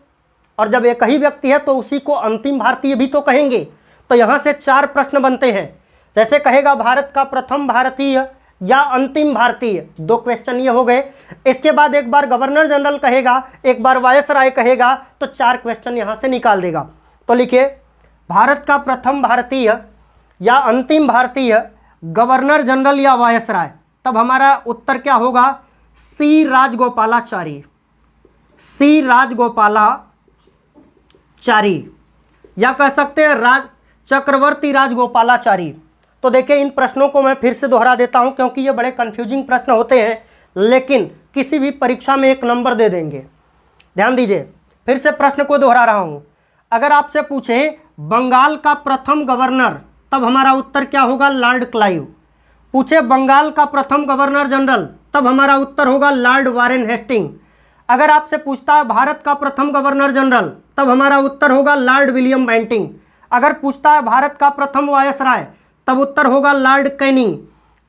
और जब एक ही व्यक्ति है तो उसी को अंतिम भारतीय भी तो कहेंगे। तो यहाँ से 4 प्रश्न बनते हैं। जैसे कहेगा भारत का प्रथम भारतीय या अंतिम भारतीय, 2 क्वेश्चन ये हो गए। इसके बाद एक बार गवर्नर जनरल कहेगा, एक बार वायसराय कहेगा, तो 4 क्वेश्चन यहाँ से निकाल देगा। तो लिखिए, भारत का प्रथम भारतीय या अंतिम भारतीय, गवर्नर जनरल या वायसराय। तब हमारा उत्तर क्या होगा? सी राजगोपालाचारी। सी राजगोपालाचारी, या कह सकते हैं चक्रवर्ती राजगोपालाचारी। तो देखिए, इन प्रश्नों को मैं फिर से दोहरा देता हूं क्योंकि ये बड़े कंफ्यूजिंग प्रश्न होते हैं, लेकिन किसी भी परीक्षा में 1 नंबर दे देंगे। ध्यान दीजिए, फिर से प्रश्न को दोहरा रहा हूं। अगर आपसे पूछे बंगाल का प्रथम गवर्नर, तब हमारा उत्तर क्या होगा? Lord Clive. पूछे बंगाल का प्रथम गवर्नर जनरल, तब हमारा उत्तर होगा लॉर्ड वारेन हेस्टिंग। अगर आपसे पूछता है भारत का प्रथम गवर्नर जनरल, तब हमारा उत्तर होगा लॉर्ड विलियम बेंटिंक। अगर पूछता है भारत का प्रथम वायसराय, तब उत्तर होगा लॉर्ड कैनिंग।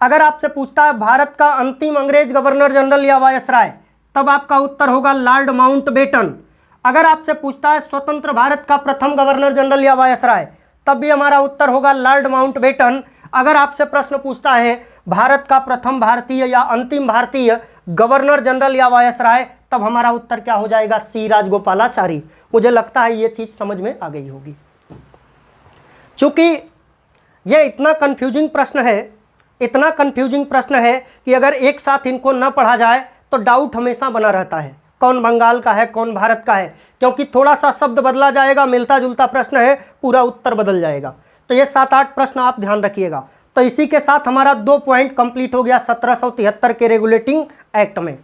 अगर आपसे पूछता है भारत का अंतिम अंग्रेज गवर्नर जनरल या वायसराय, तब आपका उत्तर होगा लॉर्ड माउंटबेटन। अगर आपसे पूछता है स्वतंत्र भारत का प्रथम गवर्नर जनरल या वायसराय, तब भी हमारा उत्तर होगा लॉर्ड माउंटबेटन। अगर आपसे प्रश्न पूछता है भारत का प्रथम भारतीय या अंतिम भारतीय गवर्नर जनरल या वायसराय, तब हमारा उत्तर क्या हो जाएगा, सी राजगोपालाचारी। मुझे लगता है ये चीज समझ में आ गई होगी। चूंकि ये इतना कंफ्यूजिंग प्रश्न है, इतना कंफ्यूजिंग प्रश्न है कि अगर एक साथ इनको न पढ़ा जाए तो डाउट हमेशा बना रहता है, कौन बंगाल का है कौन भारत का है, क्योंकि थोड़ा सा शब्द बदला जाएगा, मिलता जुलता प्रश्न है, पूरा उत्तर बदल जाएगा। तो ये 7-8 प्रश्न आप ध्यान रखिएगा। तो इसी के साथ हमारा 2 पॉइंट कंप्लीट हो गया 1773 के रेगुलेटिंग एक्ट में।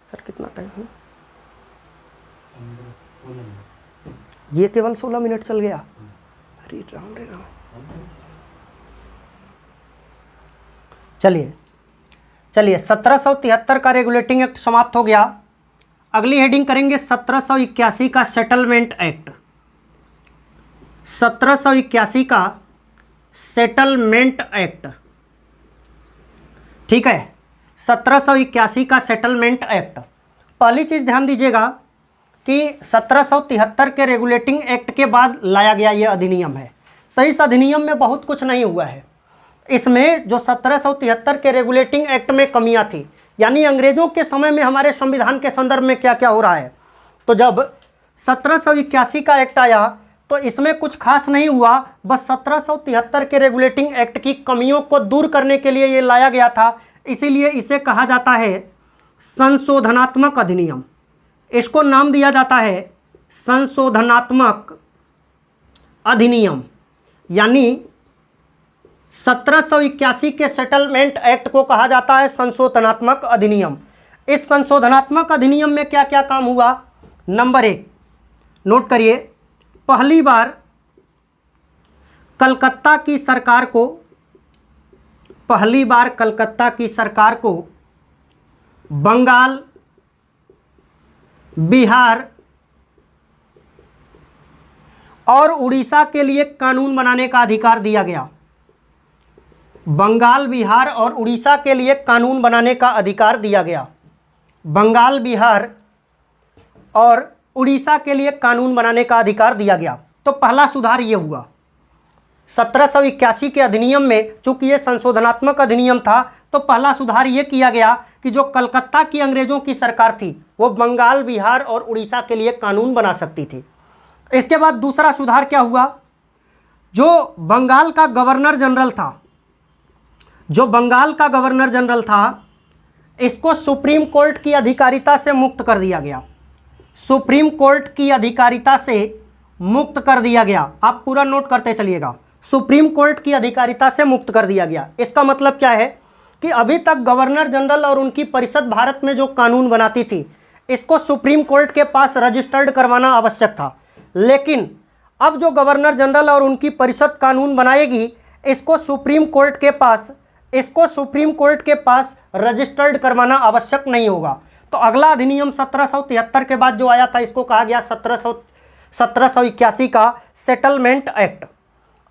सर कितना टाइम है? ये केवल 16 मिनट चल गया। अरे राम रे राम। चलिए 1773 का रेगुलेटिंग एक्ट समाप्त हो गया। अगली हेडिंग करेंगे 1781 का सेटलमेंट एक्ट। 1781 का सेटलमेंट एक्ट, ठीक है, 1781 का सेटलमेंट एक्ट। पहली चीज ध्यान दीजिएगा कि 1773 के रेगुलेटिंग एक्ट के बाद लाया गया ये अधिनियम है। तो इस अधिनियम में बहुत कुछ नहीं हुआ है। इसमें जो 1773 के रेगुलेटिंग एक्ट में कमियां थी, यानी अंग्रेजों के समय में हमारे संविधान के संदर्भ में क्या क्या हो रहा है, तो जब 1781 का एक्ट आया तो इसमें कुछ खास नहीं हुआ। बस 1773 के रेगुलेटिंग एक्ट की कमियों को दूर करने के लिए ये लाया गया था, इसीलिए इसे कहा जाता है संशोधनात्मक अधिनियम। इसको नाम दिया जाता है संशोधनात्मक अधिनियम। यानी 1781 के सेटलमेंट एक्ट को कहा जाता है संशोधनात्मक अधिनियम। इस संशोधनात्मक अधिनियम में क्या क्या काम हुआ? नंबर 1 नोट करिए, पहली बार कलकत्ता की सरकार को बंगाल, बिहार और उड़ीसा के लिए कानून बनाने का अधिकार दिया गया। बंगाल, बिहार और उड़ीसा के लिए कानून बनाने का अधिकार दिया गया। बंगाल, बिहार और उड़ीसा के लिए कानून बनाने का अधिकार दिया गया। तो पहला सुधार ये हुआ 1781 के अधिनियम में। चूंकि ये संशोधनात्मक अधिनियम था, तो पहला सुधार ये किया गया कि जो कलकत्ता की अंग्रेजों की सरकार थी, वो बंगाल, बिहार और उड़ीसा के लिए कानून बना सकती थी। इसके बाद दूसरा सुधार क्या हुआ, जो बंगाल का गवर्नर जनरल था, इसको सुप्रीम कोर्ट की अधिकारिता से मुक्त कर दिया गया। सुप्रीम कोर्ट की अधिकारिता से मुक्त कर दिया गया। आप पूरा नोट करते चलिएगा, सुप्रीम कोर्ट की अधिकारिता से मुक्त कर दिया गया। इसका मतलब क्या है कि अभी तक गवर्नर जनरल और उनकी परिषद भारत में जो कानून बनाती थी, इसको सुप्रीम कोर्ट के पास रजिस्टर्ड करवाना आवश्यक था। लेकिन अब जो गवर्नर जनरल और उनकी परिषद कानून बनाएगी, इसको सुप्रीम कोर्ट के पास रजिस्टर्ड करवाना आवश्यक नहीं होगा। तो अगला अधिनियम 1773 के बाद जो आया था, इसको कहा गया 1781 का सेटलमेंट एक्ट।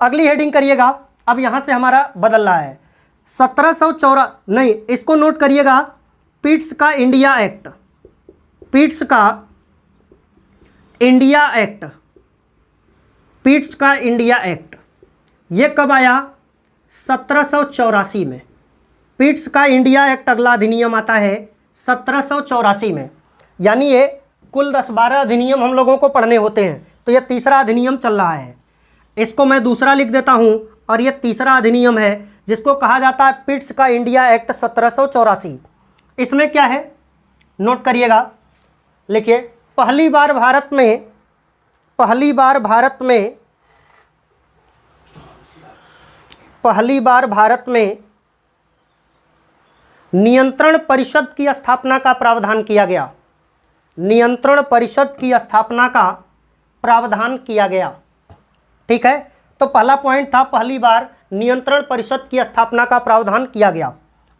अगली हेडिंग करिएगा, अब यहां से हमारा बदल रहा है 1714, नहीं, इसको नोट करिएगा, पिट्स का इंडिया एक्ट। ये कब आया? 1784 में। पिट्स का इंडिया एक्ट अगला अधिनियम आता है 1784 में। यानी ये कुल 10-12 अधिनियम हम लोगों को पढ़ने होते हैं, तो ये तीसरा अधिनियम चल रहा है। इसको मैं दूसरा लिख देता हूं, और ये तीसरा अधिनियम है जिसको कहा जाता है पिट्स का इंडिया एक्ट 1784। इसमें क्या है, नोट करिएगा, लिखिए, पहली बार भारत में नियंत्रण परिषद की स्थापना का प्रावधान किया गया। नियंत्रण परिषद की स्थापना का प्रावधान किया गया, ठीक है। तो पहला पॉइंट था, पहली बार नियंत्रण परिषद की स्थापना का प्रावधान किया गया।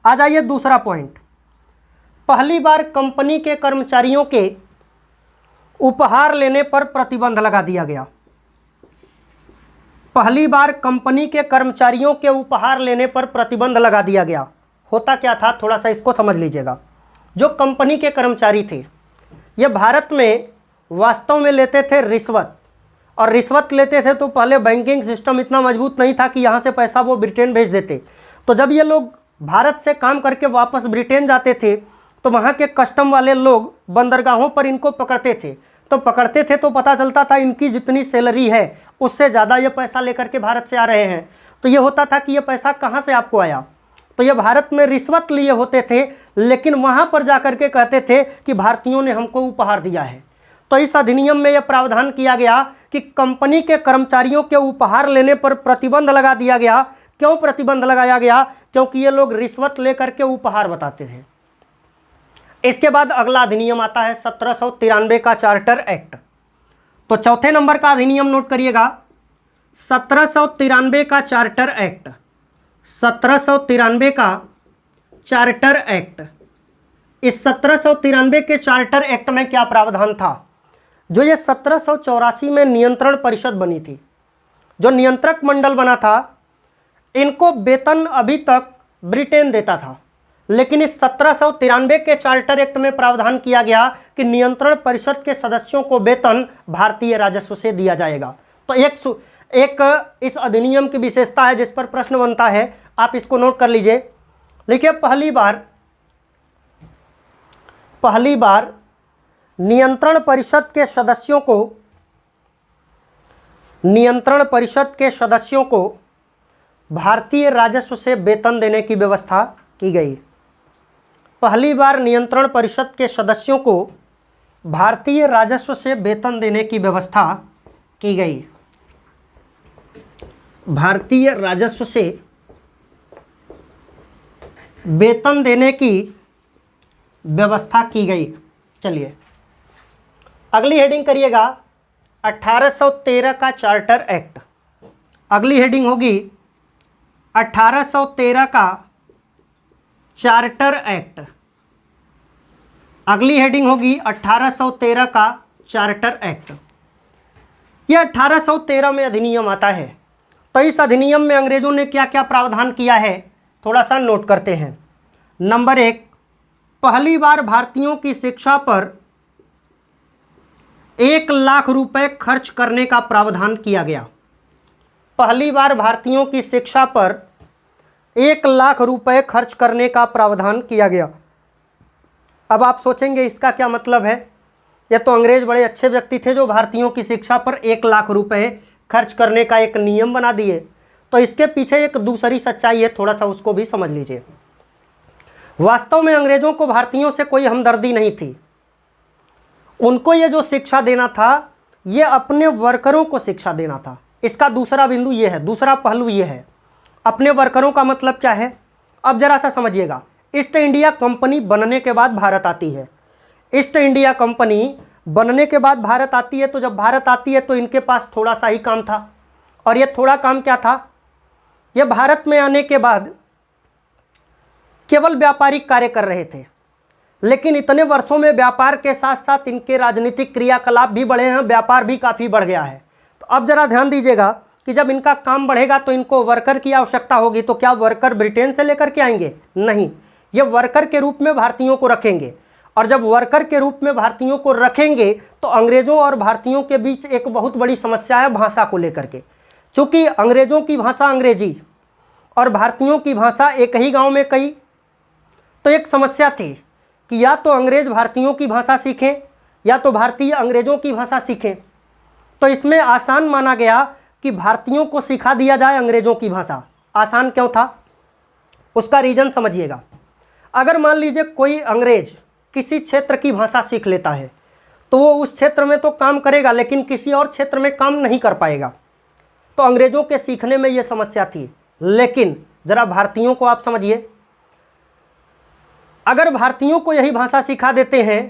आ जाइए दूसरा पॉइंट, पहली बार कंपनी के कर्मचारियों के उपहार लेने पर प्रतिबंध लगा दिया गया। पहली बार कंपनी के कर्मचारियों के उपहार लेने पर प्रतिबंध लगा दिया गया। होता क्या था, थोड़ा सा इसको समझ लीजिएगा। जो कंपनी के कर्मचारी थे ये भारत में वास्तव में लेते थे रिश्वत, और रिश्वत लेते थे तो पहले बैंकिंग सिस्टम इतना मजबूत नहीं था कि यहाँ से पैसा वो ब्रिटेन भेज देते। तो जब ये लोग भारत से काम करके वापस ब्रिटेन जाते थे तो वहाँ के कस्टम वाले लोग बंदरगाहों पर इनको पकड़ते थे। तो पकड़ते थे तो पता चलता था इनकी जितनी सैलरी है उससे ज़्यादा ये पैसा लेकर के भारत से आ रहे हैं। तो ये होता था कि ये पैसा कहाँ से आपको आया, तो ये भारत में रिश्वत लिए होते थे, लेकिन वहाँ पर जा कर के कहते थे कि भारतीयों ने हमको उपहार दिया है। तो इस अधिनियम में यह प्रावधान किया गया कि कंपनी के कर्मचारियों के उपहार लेने पर प्रतिबंध लगा दिया गया। क्यों प्रतिबंध लगाया गया? क्योंकि ये लोग रिश्वत लेकर के उपहार बताते थे। इसके बाद अगला अधिनियम आता है 1793 का चार्टर एक्ट। तो चौथे नंबर का अधिनियम नोट करिएगा, 1793 का चार्टर एक्ट। 1793 का चार्टर एक्ट। इस 1793 के चार्टर एक्ट में क्या प्रावधान था? जो ये 1784 में नियंत्रण परिषद बनी थी, जो नियंत्रक मंडल बना था, इनको वेतन अभी तक ब्रिटेन देता था, लेकिन इस 1793 के चार्टर एक्ट में प्रावधान किया गया कि नियंत्रण परिषद के सदस्यों को वेतन भारतीय राजस्व से दिया जाएगा। तो एक इस अधिनियम की विशेषता है जिस पर प्रश्न बनता है, आप इसको नोट कर लीजिए। लिखिए, पहली बार नियंत्रण परिषद के सदस्यों को भारतीय राजस्व से वेतन देने की व्यवस्था की गई। पहली बार नियंत्रण परिषद के सदस्यों को भारतीय राजस्व से वेतन देने की व्यवस्था की गई। भारतीय राजस्व से वेतन देने की व्यवस्था की गई। चलिए अगली हेडिंग करिएगा, 1813 का चार्टर एक्ट। अगली हेडिंग होगी 1813 का चार्टर एक्ट। अगली हेडिंग होगी 1813 का चार्टर एक्ट। यह 1813 में अधिनियम आता है। तो इस अधिनियम में अंग्रेजों ने क्या क्या प्रावधान किया है, थोड़ा सा नोट करते हैं। नंबर 1, पहली बार भारतीयों की शिक्षा पर 1 लाख रुपए खर्च करने का प्रावधान किया गया। पहली बार भारतीयों की शिक्षा पर 1 लाख रुपए खर्च करने का प्रावधान किया गया। अब आप सोचेंगे इसका क्या मतलब है? ये तो अंग्रेज बड़े अच्छे व्यक्ति थे जो भारतीयों की शिक्षा पर 1 लाख रुपए खर्च करने का एक नियम बना दिए। तो इसके पीछे एक दूसरी सच्चाई है, थोड़ा सा उसको भी समझ लीजिए। वास्तव में अंग्रेजों को भारतीयों से कोई हमदर्दी नहीं थी। उनको ये जो शिक्षा देना था ये अपने वर्करों को शिक्षा देना था। इसका दूसरा बिंदु ये है, दूसरा पहलू ये है। अपने वर्करों का मतलब क्या है, अब जरा सा समझिएगा। ईस्ट इंडिया कंपनी बनने के बाद भारत आती है। ईस्ट इंडिया कंपनी बनने के बाद भारत आती है। तो जब भारत आती है तो इनके पास थोड़ा सा ही काम था, और ये थोड़ा काम क्या था, ये भारत में आने के बाद केवल व्यापारिक कार्य कर रहे थे। लेकिन इतने वर्षों में व्यापार के साथ साथ इनके राजनीतिक क्रियाकलाप भी बढ़े हैं, व्यापार भी काफ़ी बढ़ गया है। तो अब जरा ध्यान दीजिएगा कि जब इनका काम बढ़ेगा तो इनको वर्कर की आवश्यकता होगी। तो क्या वर्कर ब्रिटेन से लेकर के आएंगे? नहीं, ये वर्कर के रूप में भारतीयों को रखेंगे। और जब वर्कर के रूप में भारतीयों को रखेंगे तो अंग्रेज़ों और भारतीयों के बीच एक बहुत बड़ी समस्या है भाषा को लेकर के। चूँकि अंग्रेज़ों की भाषा अंग्रेजी और भारतीयों की भाषा एक ही गाँव में कई, तो एक समस्या थी कि या तो अंग्रेज़ भारतीयों की भाषा सीखें या तो भारतीय अंग्रेज़ों की भाषा सीखें। तो इसमें आसान माना गया कि भारतीयों को सिखा दिया जाए अंग्रेज़ों की भाषा। आसान क्यों था, उसका रीज़न समझिएगा। अगर मान लीजिए कोई अंग्रेज किसी क्षेत्र की भाषा सीख लेता है तो वो उस क्षेत्र में तो काम करेगा लेकिन किसी और क्षेत्र में काम नहीं कर पाएगा। तो अंग्रेज़ों के सीखने में ये समस्या थी। लेकिन ज़रा भारतीयों को आप समझिए, अगर भारतीयों को यही भाषा सिखा देते हैं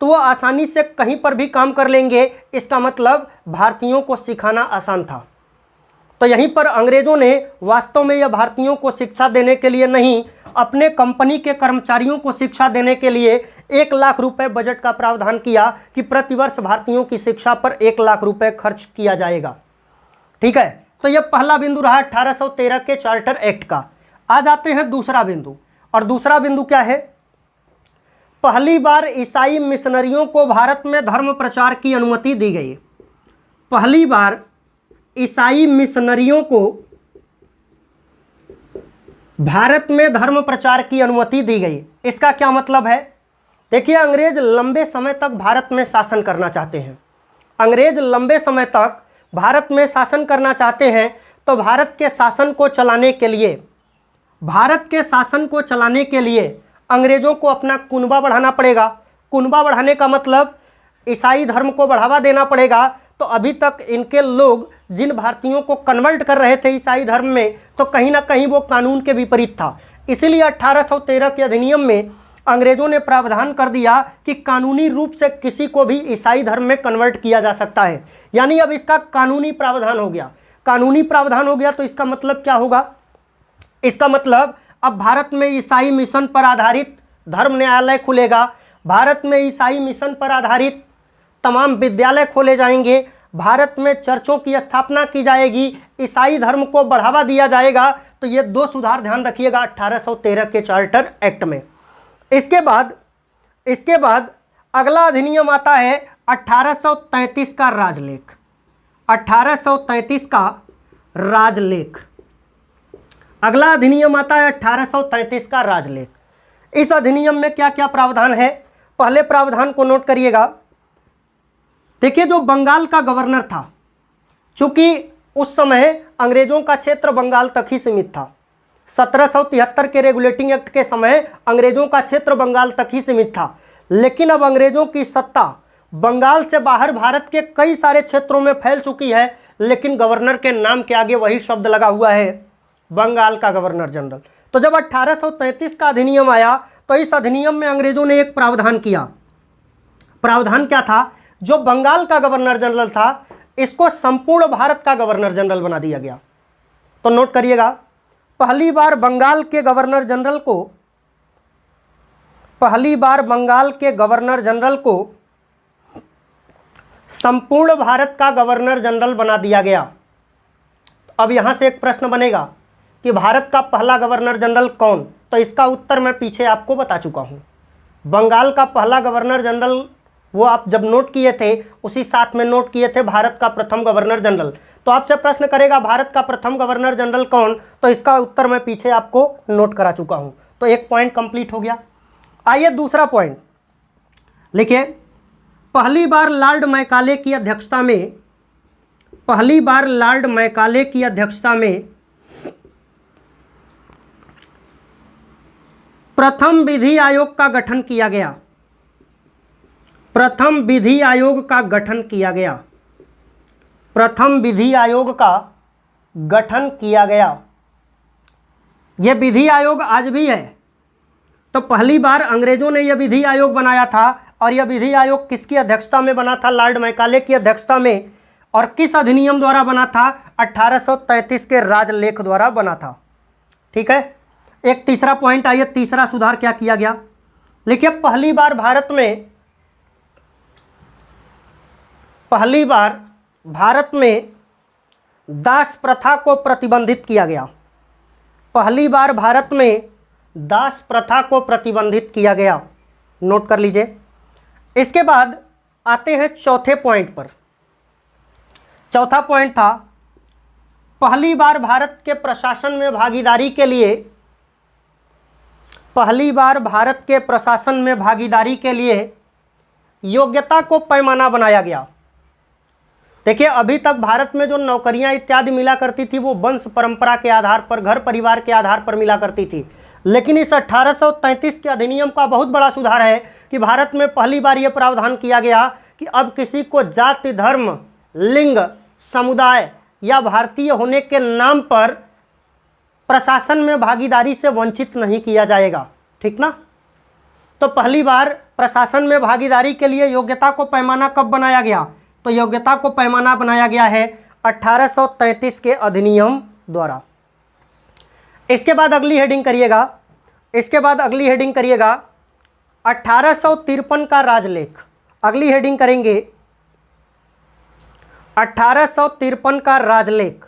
तो वो आसानी से कहीं पर भी काम कर लेंगे। इसका मतलब भारतीयों को सिखाना आसान था। तो यहीं पर अंग्रेज़ों ने वास्तव में यह भारतीयों को शिक्षा देने के लिए नहीं अपने कंपनी के कर्मचारियों को शिक्षा देने के लिए 1,00,000 रुपए बजट का प्रावधान किया कि प्रतिवर्ष भारतीयों की शिक्षा पर 1,00,000 रुपए खर्च किया जाएगा। ठीक है, तो यह पहला बिंदु रहा 1813 के चार्टर एक्ट का। आ जाते हैं दूसरा बिंदु, और दूसरा बिंदु क्या है? पहली बार ईसाई मिशनरियों को भारत में धर्म प्रचार की अनुमति दी गई। पहली बार ईसाई मिशनरियों को भारत में धर्म प्रचार की अनुमति दी गई। इसका क्या मतलब है? देखिए, अंग्रेज लंबे समय तक भारत में शासन करना चाहते हैं। अंग्रेज लंबे समय तक भारत में शासन करना चाहते हैं, तो भारत के शासन को चलाने के लिए अंग्रेजों को अपना कुनबा बढ़ाना पड़ेगा। कुनबा बढ़ाने का मतलब ईसाई धर्म को बढ़ावा देना पड़ेगा। तो अभी तक इनके लोग जिन भारतीयों को कन्वर्ट कर रहे थे ईसाई धर्म में, तो कहीं ना कहीं वो कानून के विपरीत था। इसीलिए 1813 के अधिनियम में अंग्रेजों ने प्रावधान कर दिया कि कानूनी रूप से किसी को भी ईसाई धर्म में कन्वर्ट किया जा सकता है। यानी अब इसका कानूनी प्रावधान हो गया। कानूनी प्रावधान हो गया तो इसका मतलब क्या होगा? इसका मतलब अब भारत में ईसाई मिशन पर आधारित धर्म न्यायालय खुलेगा। भारत में ईसाई मिशन पर आधारित तमाम विद्यालय खोले जाएंगे। भारत में चर्चों की स्थापना की जाएगी। ईसाई धर्म को बढ़ावा दिया जाएगा। तो ये 2 सुधार ध्यान रखिएगा 1813 के चार्टर एक्ट में। इसके बाद अगला अधिनियम आता है 1833 का राजलेख। 1833 का राजलेख, अगला अधिनियम आता है 1833 का राजलेख। इस अधिनियम में क्या क्या प्रावधान है? पहले प्रावधान को नोट करिएगा। देखिए, जो बंगाल का गवर्नर था, चूंकि उस समय अंग्रेजों का क्षेत्र बंगाल तक ही सीमित था। 1773 के रेगुलेटिंग एक्ट के समय अंग्रेजों का क्षेत्र बंगाल तक ही सीमित था। लेकिन अब अंग्रेजों की सत्ता बंगाल से बाहर भारत के कई सारे क्षेत्रों में फैल चुकी है। लेकिन गवर्नर के नाम के आगे वही शब्द लगा हुआ है, बंगाल का गवर्नर जनरल। तो जब 1833 का अधिनियम आया, तो इस अधिनियम में अंग्रेजों ने एक प्रावधान किया। प्रावधान क्या था? जो बंगाल का गवर्नर जनरल था, इसको संपूर्ण भारत का गवर्नर जनरल बना दिया गया। तो नोट करिएगा, पहली बार बंगाल के गवर्नर जनरल को संपूर्ण भारत का गवर्नर जनरल बना दिया गया। अब यहां से एक प्रश्न बनेगा कि भारत का पहला गवर्नर जनरल कौन? तो इसका उत्तर मैं पीछे आपको बता चुका हूं। बंगाल का पहला गवर्नर जनरल, वो आप जब नोट किए थे उसी साथ में नोट किए थे भारत का प्रथम गवर्नर जनरल। तो आपसे प्रश्न करेगा भारत का प्रथम गवर्नर जनरल कौन? तो इसका उत्तर मैं पीछे आपको नोट करा चुका हूं। तो एक पॉइंट कंप्लीट हो गया। आइए दूसरा पॉइंट लिखिए। पहली बार लॉर्ड मैकाले की अध्यक्षता में प्रथम विधि आयोग का गठन किया गया। प्रथम विधि आयोग का गठन किया गया। यह विधि आयोग आज भी है। तो पहली बार अंग्रेजों ने यह विधि आयोग बनाया था, और यह विधि आयोग किसकी अध्यक्षता में बना था? लॉर्ड मैकाले की अध्यक्षता में। और किस अधिनियम द्वारा बना था? 1833 के राजलेख द्वारा बना था। ठीक है। एक तीसरा पॉइंट, आइए तीसरा सुधार क्या किया गया। लिखिए, पहली बार भारत में दास प्रथा को प्रतिबंधित किया गया। पहली बार भारत में दास प्रथा को प्रतिबंधित किया गया। नोट कर लीजिए। इसके बाद आते हैं चौथे पॉइंट पर। चौथा पॉइंट था, पहली बार भारत के प्रशासन में भागीदारी के लिए योग्यता को पैमाना बनाया गया। देखिए, अभी तक भारत में जो नौकरियां इत्यादि मिला करती थी वो वंश परंपरा के आधार पर, घर परिवार के आधार पर मिला करती थी। लेकिन इस 1833 के अधिनियम का बहुत बड़ा सुधार है कि भारत में पहली बार यह प्रावधान किया गया कि अब किसी को जाति, धर्म, लिंग, समुदाय या भारतीय होने के नाम पर प्रशासन में भागीदारी से वंचित नहीं किया जाएगा। ठीक ना? तो पहली बार प्रशासन में भागीदारी के लिए योग्यता को पैमाना कब बनाया गया? तो योग्यता को पैमाना बनाया गया है 1833 के अधिनियम द्वारा। इसके बाद अगली हेडिंग करिएगा, इसके बाद अगली हेडिंग करिएगा 1853 का राजलेख। अगली हेडिंग करेंगे 1853 का राजलेख।